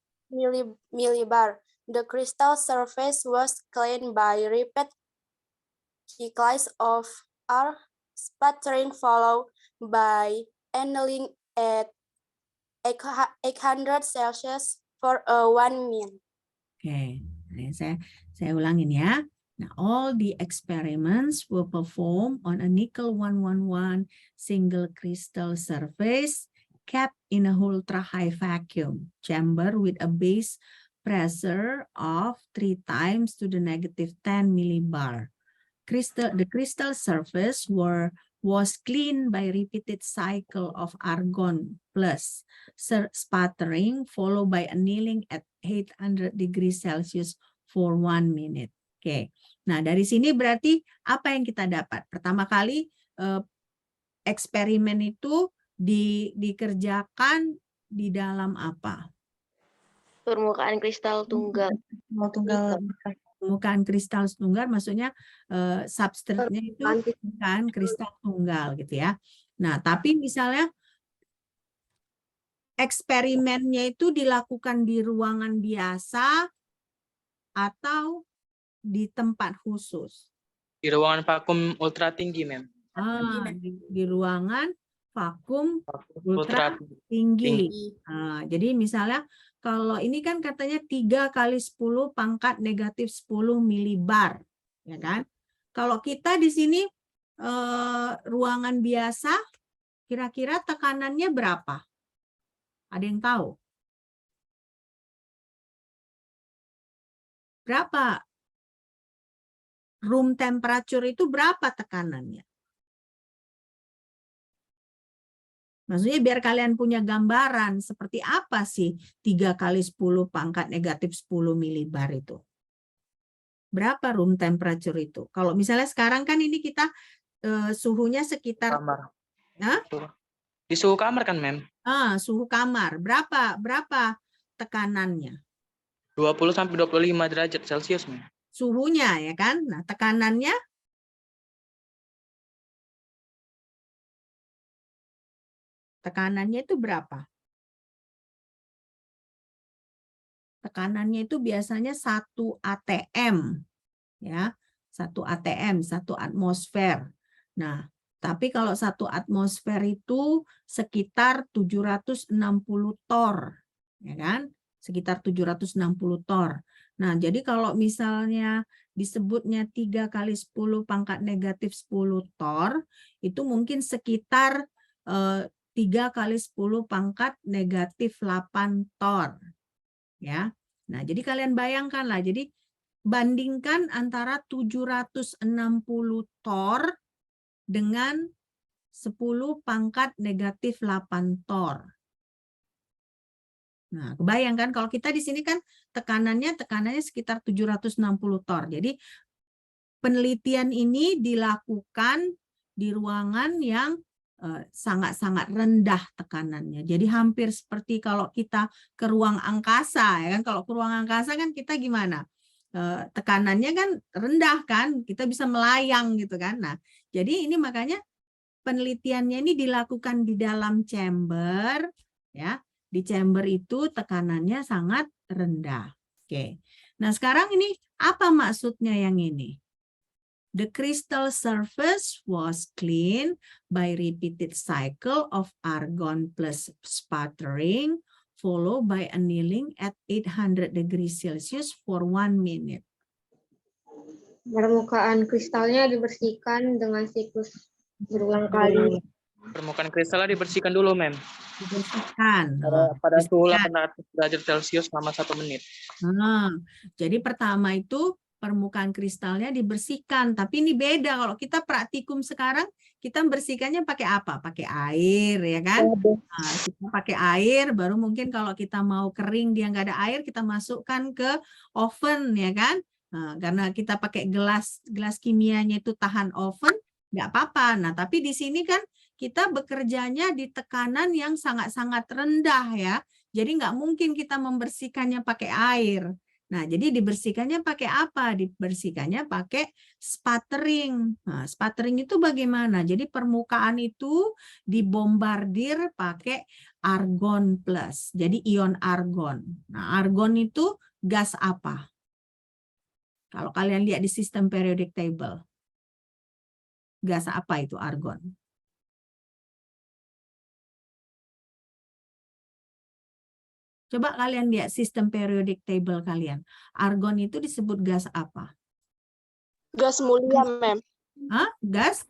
The crystal surface was cleaned by repeated cycles of air sputtering followed by annealing at 800 Celsius for 1 minute. Oke, saya ulangin ya. Now, all the experiments were performed on a nickel 111 single crystal surface kept in a ultra high vacuum chamber with a base pressure of 3 times to the negative 10 millibar. The crystal surface were was cleaned by repeated cycle of argon plus sputtering followed by annealing at 800 degrees Celsius for 1 minute. Oke. Nah, dari sini berarti apa yang kita dapat? Pertama kali eksperimen itu dikerjakan di dalam apa? Permukaan kristal tunggal. Permukaan kristal tunggal maksudnya substratnya itu bukan kristal tunggal gitu ya. Nah, tapi misalnya eksperimennya itu dilakukan di ruangan biasa atau di tempat khusus? Di ruangan vakum ultra tinggi, Mem. Di ruangan vakum ultra tinggi. Jadi misalnya kalau ini kan katanya 3 kali 10 pangkat negatif 10 milibar, ya kan? Kalau kita di sini ruangan biasa, kira-kira tekanannya berapa? Ada yang tahu? Berapa? Room temperature itu berapa tekanannya? Maksudnya biar kalian punya gambaran seperti apa sih 3 kali 10 pangkat negatif 10 milibar itu. Berapa room temperature itu? Kalau misalnya sekarang kan ini kita suhunya sekitar... Kamar. Nah? Di suhu kamar kan, Mem? Suhu kamar. Berapa tekanannya? 20 sampai 25 derajat Celcius, Mem. Suhunya ya kan? Nah, tekanannya? Tekanannya itu berapa? Tekanannya itu biasanya 1 atm. Ya, 1 atm, 1 atmosfer. Nah, tapi kalau 1 atmosfer itu sekitar 760 torr, ya kan? Sekitar 760 torr. Nah, jadi kalau misalnya disebutnya 3 kali 10 pangkat negatif 10 torr, itu mungkin sekitar 3 kali 10 pangkat negatif 8 torr. Ya. Nah, jadi kalian bayangkanlah, jadi bandingkan antara 760 torr dengan 10 pangkat negatif 8 torr. Nah, kebayangkan kalau kita di sini kan tekanannya sekitar 760 torr. Jadi penelitian ini dilakukan di ruangan yang sangat-sangat rendah tekanannya. Jadi hampir seperti kalau kita ke ruang angkasa, ya kan? Kalau ke ruang angkasa kan kita gimana? Tekanannya kan rendah kan, kita bisa melayang gitu kan. Nah, jadi ini makanya penelitiannya ini dilakukan di dalam chamber, ya. Di chamber itu tekanannya sangat rendah. Oke. Nah, sekarang ini apa maksudnya yang ini? The crystal surface was cleaned by repeated cycle of argon plus sputtering, followed by annealing at 800 degrees Celsius for 1 minute. Permukaan kristalnya dibersihkan dengan siklus berulang kali. Permukaan kristalnya dibersihkan dulu, Mem. Dibersihkan. Pada suhu 800 derajat Celcius selama 1 menit. Jadi pertama itu permukaan kristalnya dibersihkan, tapi ini beda kalau kita praktikum sekarang, kita bersihkannya pakai apa? Pakai air, ya kan? Nah, kita pakai air, baru mungkin kalau kita mau kering dia nggak ada air, kita masukkan ke oven, ya kan? Nah, karena kita pakai gelas kimianya itu tahan oven, nggak apa-apa. Nah, tapi di sini kan kita bekerjanya di tekanan yang sangat-sangat rendah, ya. Jadi nggak mungkin kita membersihkannya pakai air. Nah, jadi dibersihkannya pakai apa? Dibersihkannya pakai sputtering. Nah, sputtering itu bagaimana? Jadi permukaan itu dibombardir pakai argon plus. Jadi ion argon. Nah, argon itu gas apa? Kalau kalian lihat di sistem periodic table. Gas apa itu argon? Coba kalian lihat sistem periodic table kalian. Argon itu disebut gas apa? Gas mulia, Mem. Hah? Gas?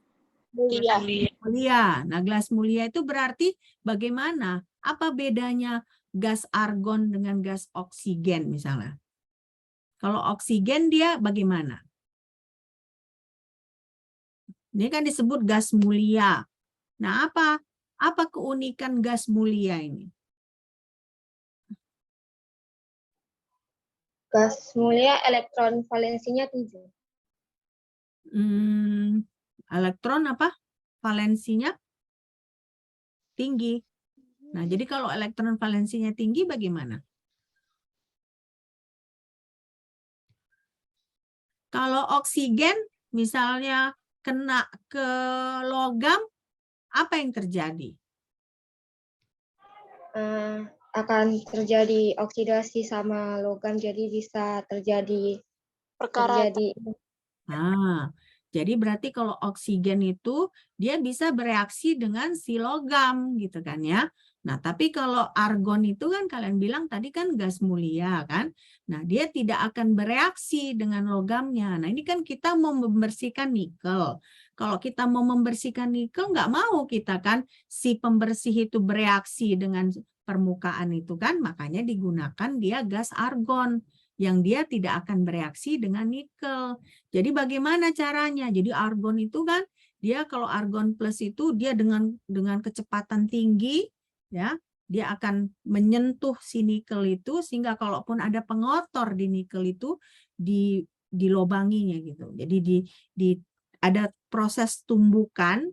Mulia. Mulia. Nah, gas mulia itu berarti bagaimana? Apa bedanya gas argon dengan gas oksigen misalnya? Kalau oksigen dia bagaimana? Ini kan disebut gas mulia. Nah, apa keunikan gas mulia ini? Gas mulia elektron valensinya 7. Elektron apa? Valensinya tinggi. Nah, jadi kalau elektron valensinya tinggi bagaimana? Kalau oksigen misalnya kena ke logam, apa yang terjadi? Akan terjadi oksidasi sama logam, jadi bisa terjadi Jadi berarti kalau oksigen itu dia bisa bereaksi dengan si logam gitu kan ya. Nah, tapi kalau argon itu kan kalian bilang tadi kan gas mulia kan. Nah, dia tidak akan bereaksi dengan logamnya. Nah, ini kan kita mau membersihkan nikel. Kalau kita mau membersihkan nikel nggak mau kita kan si pembersih itu bereaksi dengan permukaan itu kan, makanya digunakan dia gas argon yang dia tidak akan bereaksi dengan nikel. Jadi bagaimana caranya? Jadi argon itu kan dia kalau argon plus itu dia dengan kecepatan tinggi ya, dia akan menyentuh si nikel itu sehingga kalaupun ada pengotor di nikel itu dilobanginya gitu. Jadi ada proses tumbukan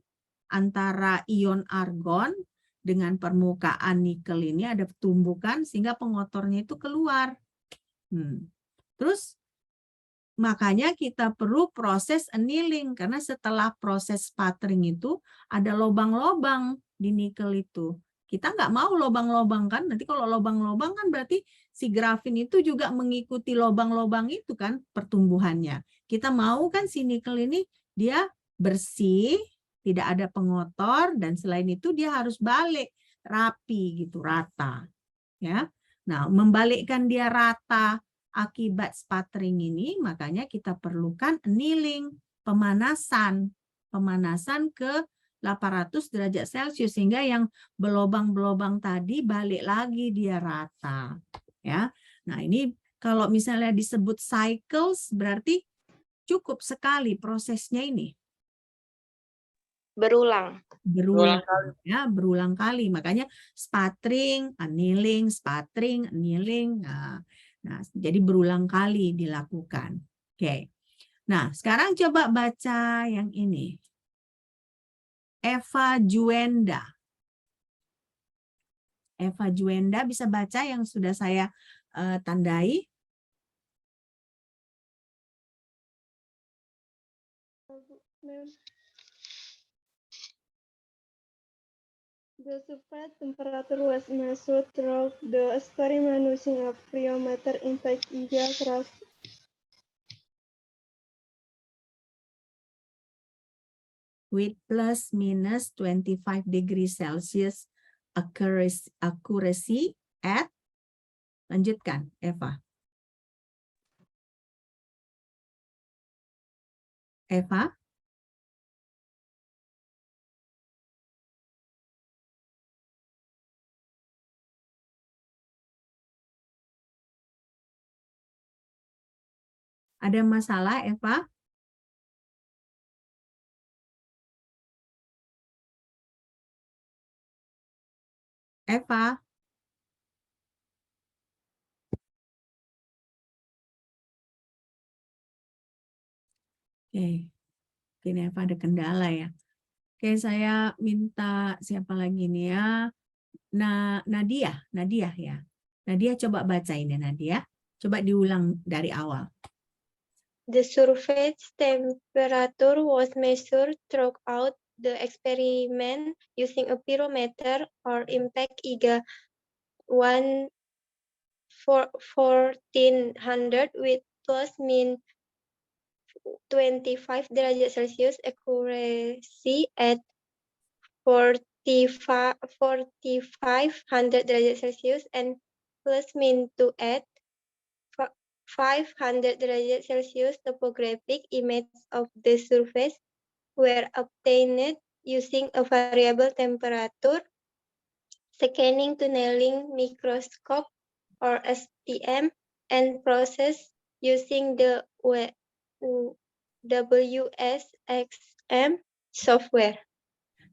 antara ion argon dengan permukaan nikel ini ada tumbukan sehingga pengotornya itu keluar. Terus makanya kita perlu proses annealing karena setelah proses sputtering itu ada lobang-lobang di nikel itu. Kita nggak mau lobang-lobang kan, nanti kalau lobang-lobang kan berarti si grafin itu juga mengikuti lobang-lobang itu kan pertumbuhannya. Kita mau kan si nikel ini dia bersih, tidak ada pengotor, dan selain itu dia harus balik rapi gitu, rata. Ya. Nah, membalikkan dia rata akibat sputtering ini, makanya kita perlukan annealing, pemanasan ke 800 derajat Celcius sehingga yang berlobang-berlobang tadi balik lagi dia rata. Ya. Nah, ini kalau misalnya disebut cycles berarti cukup sekali prosesnya ini. Berulang kali. Makanya sputtering, annealing, sputtering, annealing. Nah, jadi berulang kali dilakukan. Oke. Nah, sekarang coba baca yang ini. Eva Juenda. Eva Juenda bisa baca yang sudah saya tandai. The surface temperature was measured through the experiment using a pyranometer intake IGA with plus minus 25 degrees Celsius accuracy at, lanjutkan Eva. Eva? Ada masalah, Eva? Eva? Oke, mungkin Eva ada kendala ya. Oke, saya minta siapa lagi nih ya? Nadia ya. Nadia coba baca ini Nadia. Coba diulang dari awal. The surface temperature was measured throughout the experiment using a pyrometer or impact IGA 1400 with plus min 25 derajat Celcius accuracy at 4500 derajat Celcius and plus min 2 at 500 derajat Celsius. Topographic images of the surface were obtained using a variable temperature scanning tunneling microscope or STM and process using the WSXM software.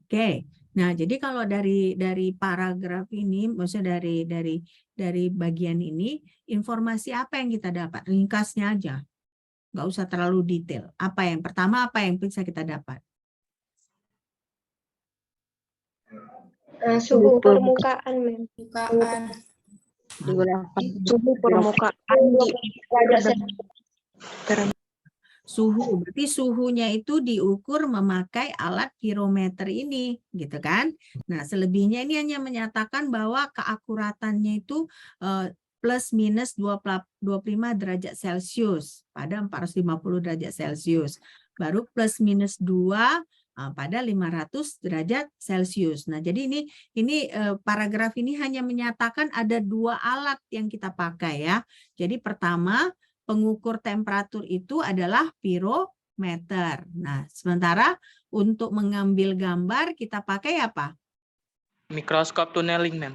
Oke. Nah, jadi kalau dari paragraf ini, maksudnya dari bagian ini, informasi apa yang kita dapat? Ringkasnya aja. Nggak usah terlalu detail. Apa yang pertama, apa yang bisa kita dapat? Suhu permukaan, Mem. Suhu permukaan di Suhu, berarti suhunya itu diukur memakai alat pirometer ini, gitu kan? Nah, selebihnya ini hanya menyatakan bahwa keakuratannya itu plus minus 25 derajat Celcius pada 450 derajat Celcius. Baru plus minus 2 pada 500 derajat Celcius. Nah, jadi ini paragraf ini hanya menyatakan ada 2 alat yang kita pakai ya. Jadi pertama, pengukur temperatur itu adalah pirometer. Nah, sementara untuk mengambil gambar kita pakai apa? Mikroskop tunneling, Mem.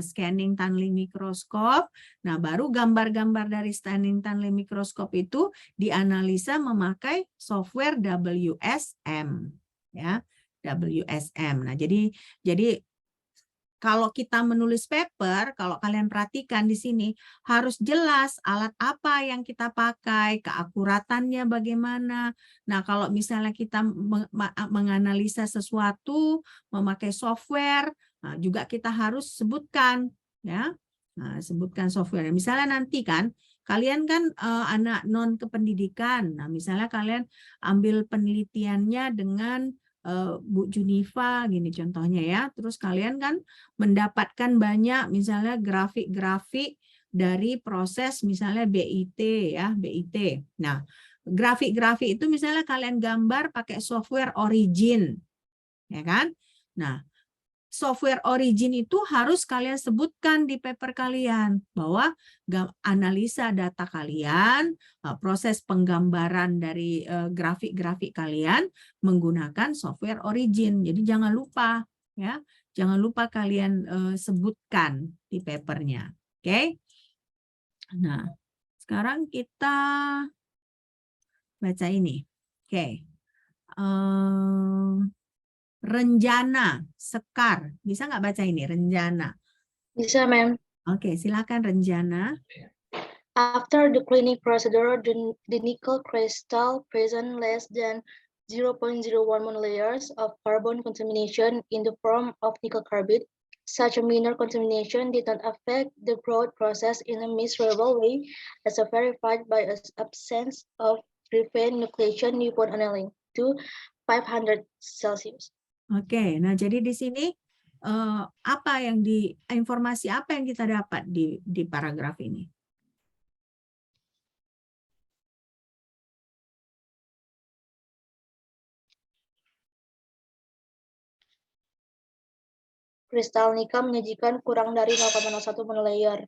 Scanning tunneling mikroskop. Nah, baru gambar-gambar dari scanning tunneling mikroskop itu dianalisa memakai software WSM, ya, WSM. Nah, jadi kalau kita menulis paper, kalau kalian perhatikan di sini harus jelas alat apa yang kita pakai, keakuratannya bagaimana. Nah, kalau misalnya kita menganalisa sesuatu memakai software, juga kita harus sebutkan, ya, sebutkan software. Misalnya nanti kan kalian kan anak non kependidikan. Nah, misalnya kalian ambil penelitiannya dengan Bu Junifa gini contohnya ya. Terus kalian kan mendapatkan banyak misalnya grafik-grafik dari proses misalnya BIT ya, BIT. Nah, grafik-grafik itu misalnya kalian gambar pakai software Origin. Ya kan? Nah, software Origin itu harus kalian sebutkan di paper kalian bahwa analisa data kalian, proses penggambaran dari grafik-grafik kalian menggunakan software Origin. Jadi jangan lupa ya, jangan lupa kalian sebutkan di papernya. Oke? Nah, sekarang kita baca ini. Oke. Renjana, Sekar. Bisa nggak baca ini, Renjana? Bisa, Ma'am. Oke, silakan Renjana. After the cleaning procedure, the nickel crystal present less than 0.01 monolayers of carbon contamination in the form of nickel carbide. Such a minor contamination did not affect the growth process in a measurable way, as verified by an absence of graphene nucleation upon annealing to 500 Celsius. Oke, nah jadi di sini informasi apa yang kita dapat di paragraf ini? Kristal nikel menyajikan kurang dari 0,01 monolayer.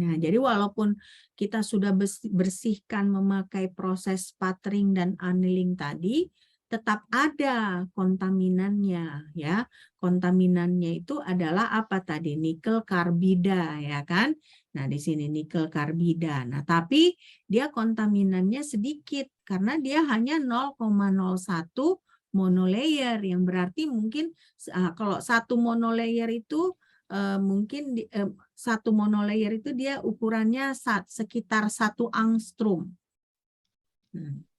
Nah, jadi walaupun kita sudah bersihkan memakai proses sputtering dan annealing tadi, tetap ada kontaminannya ya. Kontaminannya itu adalah apa tadi? Nikel karbida ya kan? Nah, di sini nikel karbida. Nah, tapi dia kontaminannya sedikit karena dia hanya 0,01 monolayer yang berarti mungkin kalau satu monolayer itu mungkin satu monolayer itu dia ukurannya sekitar 1 angstrom.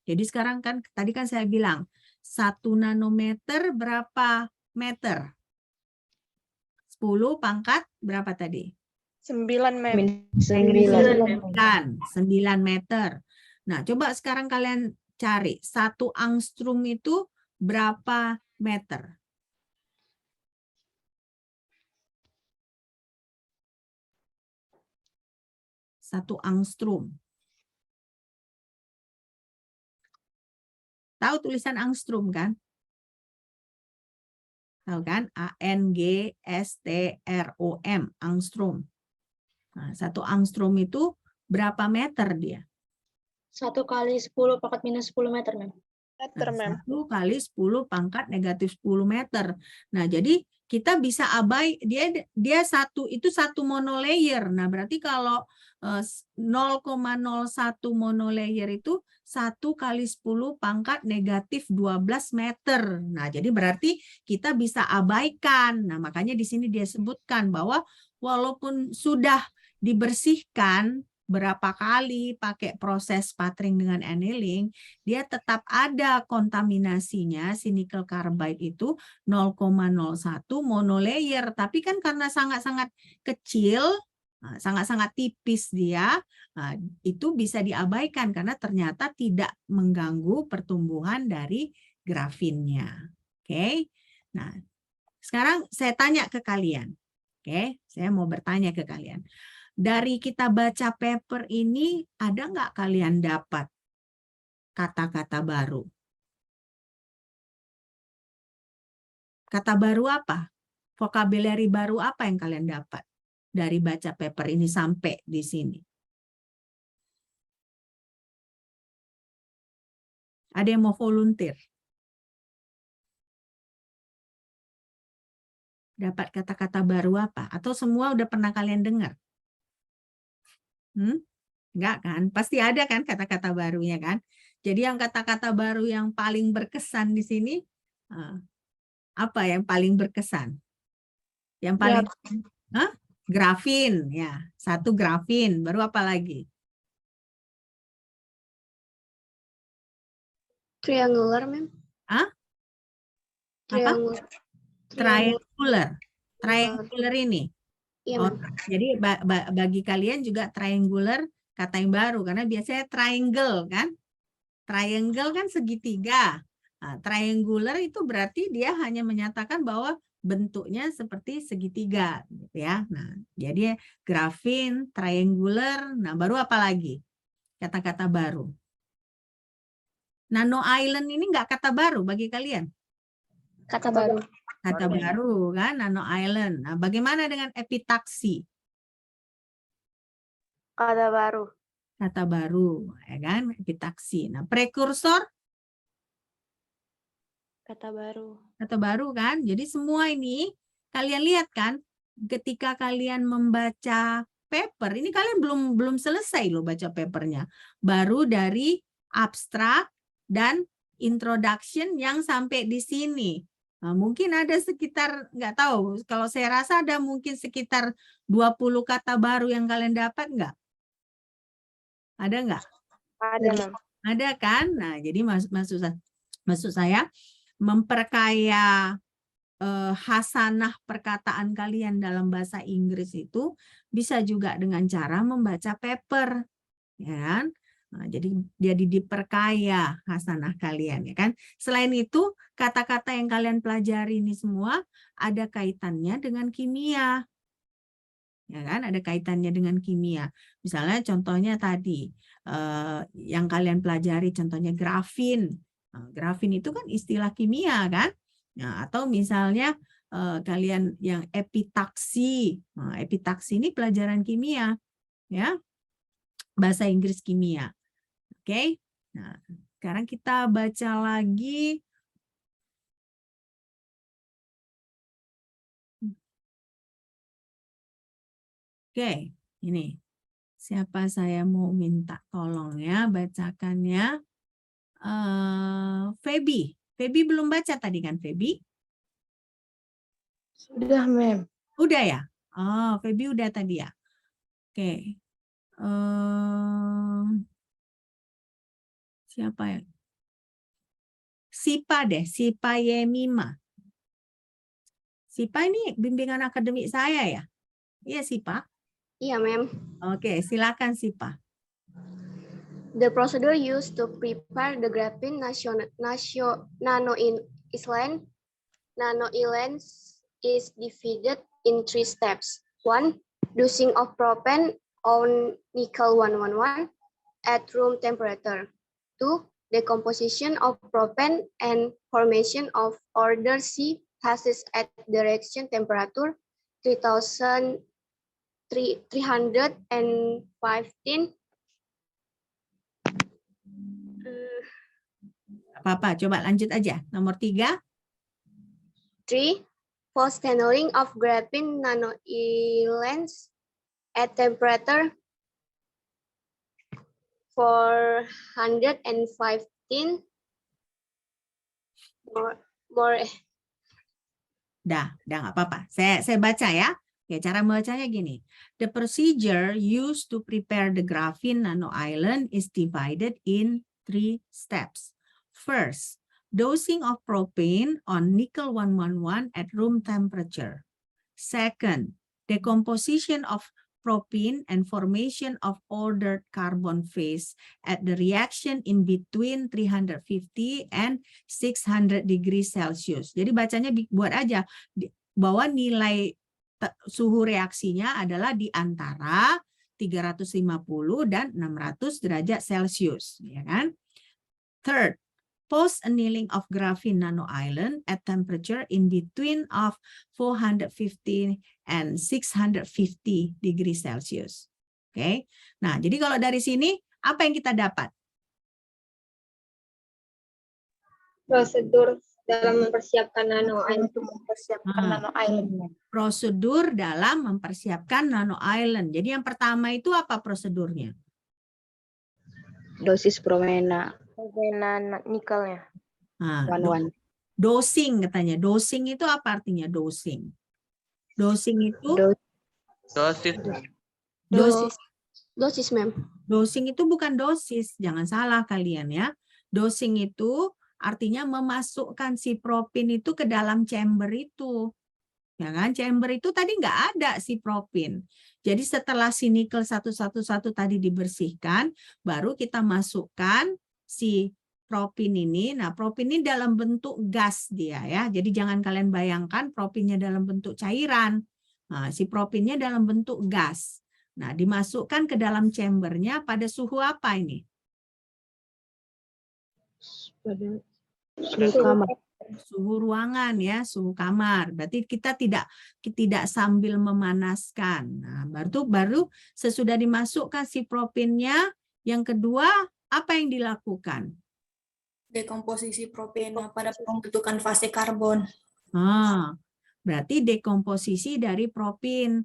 Jadi sekarang kan tadi kan saya bilang 1 nanometer berapa meter? 10 pangkat berapa tadi? 9, Mem. 9 meter. Nah, coba sekarang kalian cari 1 angstrom itu berapa meter? Satu angstrom. Tahu tulisan angstrom kan? Tahu kan? A-N-G-S-T-R-O-M, angstrom. Nah, 1 angstrom itu berapa meter dia? 1 kali 10 pangkat minus 10 meter, Mem. Meter, Mem. 1 kali 10 pangkat negatif 10 meter. Nah, jadi kita bisa dia satu monolayer. Nah, berarti kalau 0,01 monolayer itu 1 kali 10 pangkat negatif 12 meter. Nah, jadi berarti kita bisa abaikan. Nah, makanya di sini dia sebutkan bahwa walaupun sudah dibersihkan berapa kali pakai proses sputtering dengan annealing, dia tetap ada kontaminasinya, si nikel carbide itu 0,01 monolayer. Tapi kan karena sangat-sangat kecil, sangat-sangat tipis dia, itu bisa diabaikan karena ternyata tidak mengganggu pertumbuhan dari grafinnya. Oke. Nah, sekarang saya tanya ke kalian. Oke, saya mau bertanya ke kalian. Dari kita baca paper ini, ada nggak kalian dapat kata-kata baru? Kata baru apa? Vocabulary baru apa yang kalian dapat dari baca paper ini sampai di sini? Ada yang mau volunteer? Dapat kata-kata baru apa? Atau semua udah pernah kalian dengar? Enggak kan? Pasti ada kan kata-kata barunya kan? Jadi yang kata-kata baru yang paling berkesan di sini, apa yang paling berkesan? Yang paling grafin, ya. Satu grafin, baru apa lagi? Triangular, Mem. Apa? Triangular ini. Iya, jadi bagi kalian juga triangular kata yang baru karena biasanya triangle kan. Triangle kan segitiga. Nah, triangular itu berarti dia hanya menyatakan bahwa bentuknya seperti segitiga gitu ya. Nah, jadi grafin, triangular, nah baru apa lagi? Kata-kata baru. Nano island ini enggak kata baru bagi kalian? Kata baru. Kata baru kan, nano island. Nah, bagaimana dengan epitaksi? Kata baru. Kata baru, ya kan? Epitaksi. Nah, prekursor? Kata baru. Kata baru kan? Jadi semua ini kalian lihat kan, ketika kalian membaca paper, ini kalian belum selesai loh baca papernya. Baru dari abstrak dan introduction yang sampai di sini. Nah, mungkin ada sekitar, nggak tahu, kalau saya rasa ada mungkin sekitar 20 kata baru yang kalian dapat nggak? Ada nggak? Ada, Mem. Ada kan? Nah, jadi maksud saya memperkaya hasanah perkataan kalian dalam bahasa Inggris itu bisa juga dengan cara membaca paper, ya kan? Nah, jadi diperkaya hasanah kalian, ya kan? Selain itu, kata-kata yang kalian pelajari ini semua ada kaitannya dengan kimia, ya kan? Ada kaitannya dengan kimia. Misalnya contohnya tadi yang kalian pelajari, contohnya grafin. Nah, grafin itu kan istilah kimia kan? Nah, atau misalnya kalian yang epitaksi. Nah, epitaksi ini pelajaran kimia, ya, bahasa Inggris kimia. Oke. Nah, sekarang kita baca lagi. Oke, ini. Siapa saya mau minta tolong ya bacakannya. Feby. Feby belum baca tadi kan, Feby? Sudah, Mem. Udah ya? Oh, Feby udah tadi ya? Oke. Siapa ya? Sipa deh, Sipa Yemima. Sipa ini bimbingan akademik saya ya? Iya, Sipa? Iya, Mem. Oke, silakan Sipa. The procedure used to prepare the graphene nano-island is divided in 3 steps. 1. Dosing of propane on nickel 111 at room temperature. 2. Decomposition of propane and formation of order C gases at the reaction temperature 315. Apa-apa, coba lanjut aja. Nomor 3. 3. post handling of graphene nanoislands at temperature 415 more. Dah nggak apa-apa. Saya baca ya. Ya, cara membacanya gini. The procedure used to prepare the graphene nanoisland is divided in 3 steps. First, dosing of propane on nickel 111 at room temperature. Second, decomposition of propene and formation of ordered carbon phase at the reaction in between 350 and 600 degrees Celsius. Jadi bacanya buat aja bahwa nilai suhu reaksinya adalah di antara 350 dan 600 derajat Celsius, ya kan? Third, post annealing of graphene nanoisland at temperature in between of 450 and 650 degrees Celsius. Oke. Nah, jadi kalau dari sini apa yang kita dapat? Prosedur dalam mempersiapkan nanoisland. Prosedur dalam mempersiapkan nanoisland. Jadi yang pertama itu apa prosedurnya? Dosis promena nikelnya. Nah, dosing katanya. Dosing itu apa artinya dosing? Dosing itu Dosis, ma'am. Dosing itu bukan dosis, jangan salah kalian ya. Dosing itu artinya memasukkan si propin itu ke dalam chamber itu. Ya kan? Chamber itu tadi nggak ada si propin. Jadi setelah si nikel 111 tadi dibersihkan, baru kita masukkan si propin ini. Nah, propin ini dalam bentuk gas dia ya. Jadi jangan kalian bayangkan propinnya dalam bentuk cairan. Nah, si propinnya dalam bentuk gas. Nah, dimasukkan ke dalam chambernya pada suhu apa ini? Suhu kamar. Suhu ruangan ya, suhu kamar. Berarti kita tidak sambil memanaskan. Nah, baru sesudah dimasukkan si propinnya, yang kedua apa yang dilakukan? Dekomposisi propin pada pembentukan fase karbon. Berarti dekomposisi dari propin.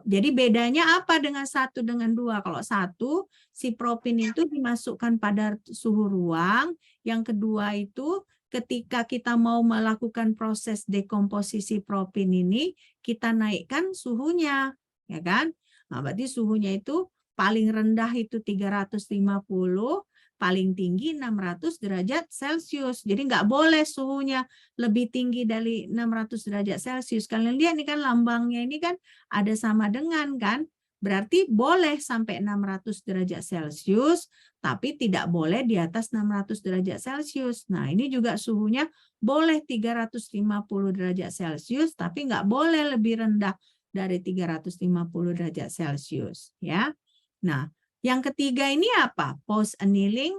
Jadi bedanya apa dengan 1 dengan 2? Kalau 1, si propin itu dimasukkan pada suhu ruang. Yang kedua itu ketika kita mau melakukan proses dekomposisi propin ini, kita naikkan suhunya, ya kan? Nah, berarti suhunya itu paling rendah itu 350, paling tinggi 600 derajat Celcius. Jadi nggak boleh suhunya lebih tinggi dari 600 derajat Celcius. Kalian lihat nih kan lambangnya ini kan ada sama dengan kan? Berarti boleh sampai 600 derajat Celcius, tapi tidak boleh di atas 600 derajat Celcius. Nah, ini juga suhunya boleh 350 derajat Celcius, tapi nggak boleh lebih rendah dari 350 derajat Celcius. Ya. Nah, yang ketiga ini apa? Post annealing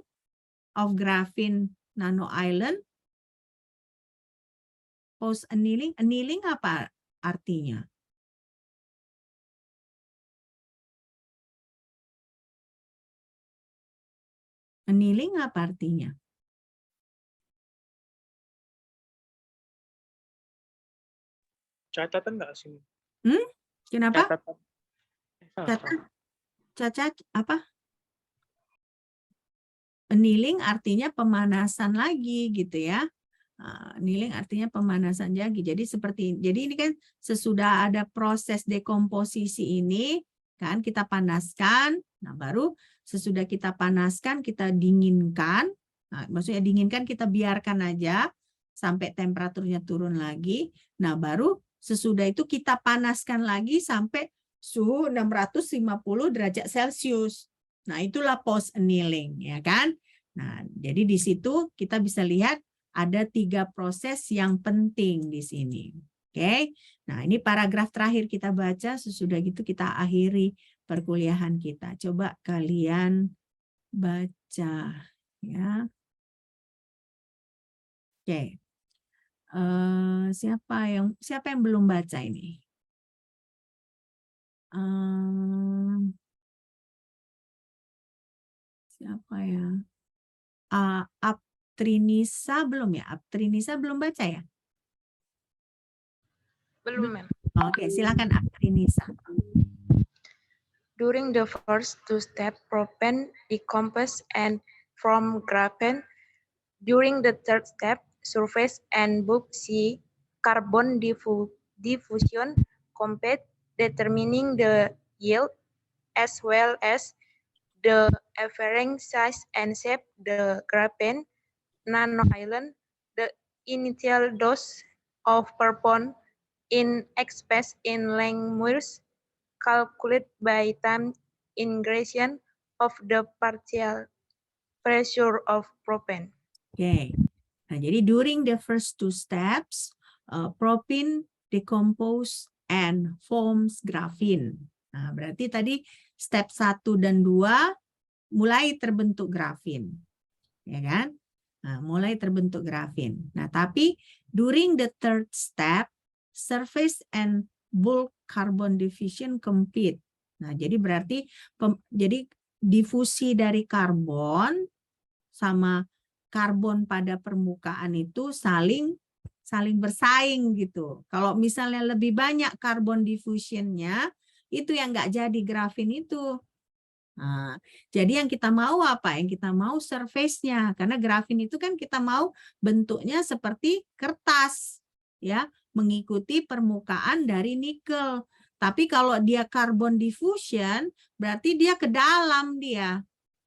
of graphene nanoisland. Post annealing, annealing apa artinya? Annealing apa artinya? Catatan nggak sih? Kenapa? Catatan. Cacat apa? Annealing artinya pemanasan lagi gitu ya. Annealing artinya pemanasan lagi. Jadi ini kan sesudah ada proses dekomposisi ini kan kita panaskan. Nah, baru sesudah kita panaskan kita dinginkan. Nah, maksudnya dinginkan kita biarkan aja sampai temperaturnya turun lagi. Nah, baru sesudah itu kita panaskan lagi sampai suhu 650 derajat Celcius. Nah, itulah post annealing, ya kan? Nah, jadi di situ kita bisa lihat ada 3 proses yang penting di sini. Oke. Nah, ini paragraf terakhir kita baca, sesudah gitu kita akhiri perkuliahan kita. Coba kalian baca ya. Oke. Siapa yang belum baca ini? Siapa ya? Aptrinisa belum ya? Aptrinisa belum baca ya? Belum, Ma'am. Oke, silakan Akrinisa. During the first two steps, propane decomposes and from graphene. During the third step, surface and bulk see carbon diffusion compete, determining the yield as well as the varying size and shape the graphene nanoisland. The initial dose of carbon in expressed in language calculated by time ingression of the partial pressure of propane. Oke. Nah, jadi during the first two steps, propane decompose and forms graphene. Nah, berarti tadi step 1 dan 2 mulai terbentuk grafin. Ya kan? Nah, mulai terbentuk grafin. Nah, tapi during the third step, surface and bulk carbon diffusion complete. Nah, jadi berarti jadi difusi dari karbon sama karbon pada permukaan itu saling bersaing gitu. Kalau misalnya lebih banyak karbon diffusionnya, itu yang nggak jadi grafin itu. Nah, jadi yang kita mau apa? Yang kita mau surface-nya, karena grafin itu kan kita mau bentuknya seperti kertas, ya, mengikuti permukaan dari nikel. Tapi kalau dia carbon diffusion, berarti dia ke dalam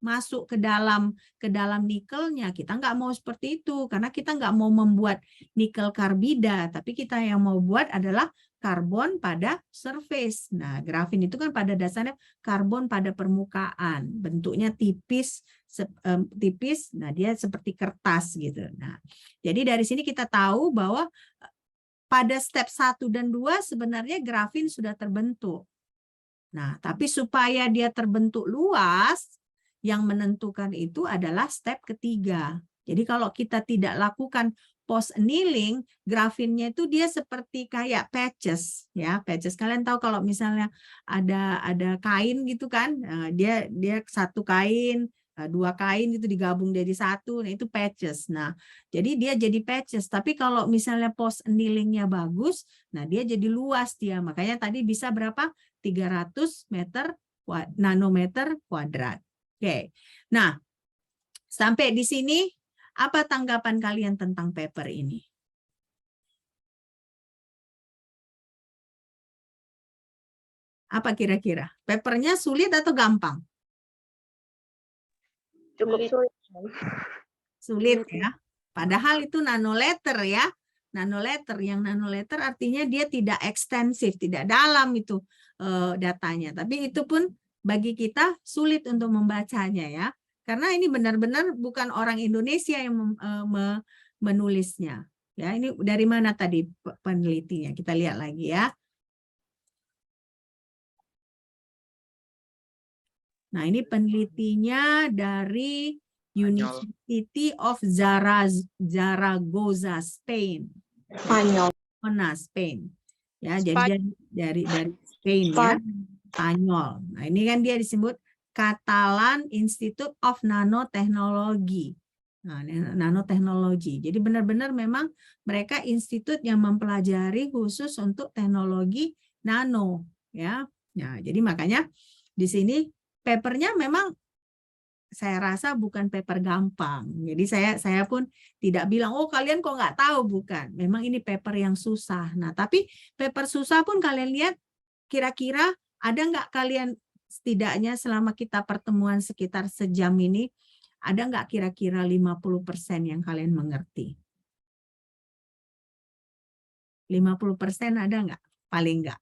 masuk ke dalam nikelnya. Kita nggak mau seperti itu, karena kita nggak mau membuat nikel karbida, tapi kita yang mau buat adalah karbon pada surface. Nah, grafin itu kan pada dasarnya karbon pada permukaan, bentuknya tipis, nah dia seperti kertas gitu. Nah, jadi dari sini kita tahu bahwa pada step 1 dan 2 sebenarnya grafin sudah terbentuk. Nah, tapi supaya dia terbentuk luas, yang menentukan itu adalah step ketiga. Jadi kalau kita tidak lakukan post annealing, grafinnya itu dia seperti kayak patches, ya. Patches kalian tahu kalau misalnya ada kain gitu kan, dia satu kain, dua kain itu digabung jadi satu, nah itu patches. Nah, jadi dia jadi patches. Tapi kalau misalnya post annealingnya bagus, nah dia jadi luas dia. Makanya tadi bisa berapa? 300 nanometer kuadrat. Oke. Nah, sampai di sini apa tanggapan kalian tentang paper ini? Apa kira-kira? Papernya sulit atau gampang? Cukup sulit. Sulit ya. Padahal itu nanoletter ya. Nanoletter, yang nanoletter artinya dia tidak ekstensif, tidak dalam itu datanya. Tapi itu pun bagi kita sulit untuk membacanya ya. Karena ini benar-benar bukan orang Indonesia yang menulisnya. Ya, ini dari mana tadi penelitinya? Kita lihat lagi ya. Nah, ini penelitinya dari University of Zaragoza, Spain. Spanyol. Spain. Ya, jadi dari Spain ya. Spanyol. Nah, ini kan dia disebut Catalan Institute of Nanotechnology. Nah, nanoteknologi. Jadi benar-benar memang mereka institut yang mempelajari khusus untuk teknologi nano, ya. Nah, jadi makanya di sini papernya memang saya rasa bukan paper gampang. Jadi saya pun tidak bilang, oh kalian kok nggak tahu, bukan. Memang ini paper yang susah. Nah, tapi paper susah pun kalian lihat, kira-kira ada nggak kalian setidaknya selama kita pertemuan sekitar sejam ini, ada nggak kira-kira 50% yang kalian mengerti? 50% ada nggak? Paling nggak?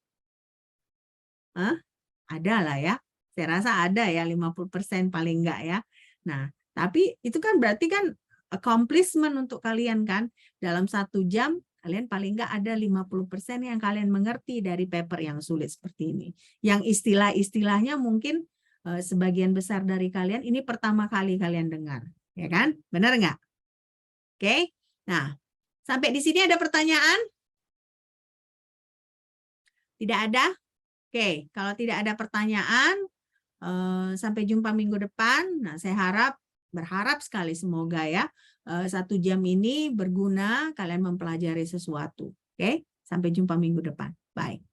Ada lah ya. Saya rasa ada ya 50% paling nggak ya. Nah, tapi itu kan berarti kan accomplishment untuk kalian kan. Dalam 1 jam kalian paling nggak ada 50% yang kalian mengerti dari paper yang sulit seperti ini. Yang istilah-istilahnya mungkin sebagian besar dari kalian ini pertama kali kalian dengar. Ya kan? Benar nggak? Oke. Nah, sampai di sini ada pertanyaan? Tidak ada? Oke, kalau tidak ada pertanyaan, sampai jumpa minggu depan. Nah, saya berharap sekali semoga ya 1 jam ini berguna, kalian mempelajari sesuatu. Oke? Sampai jumpa minggu depan. Bye.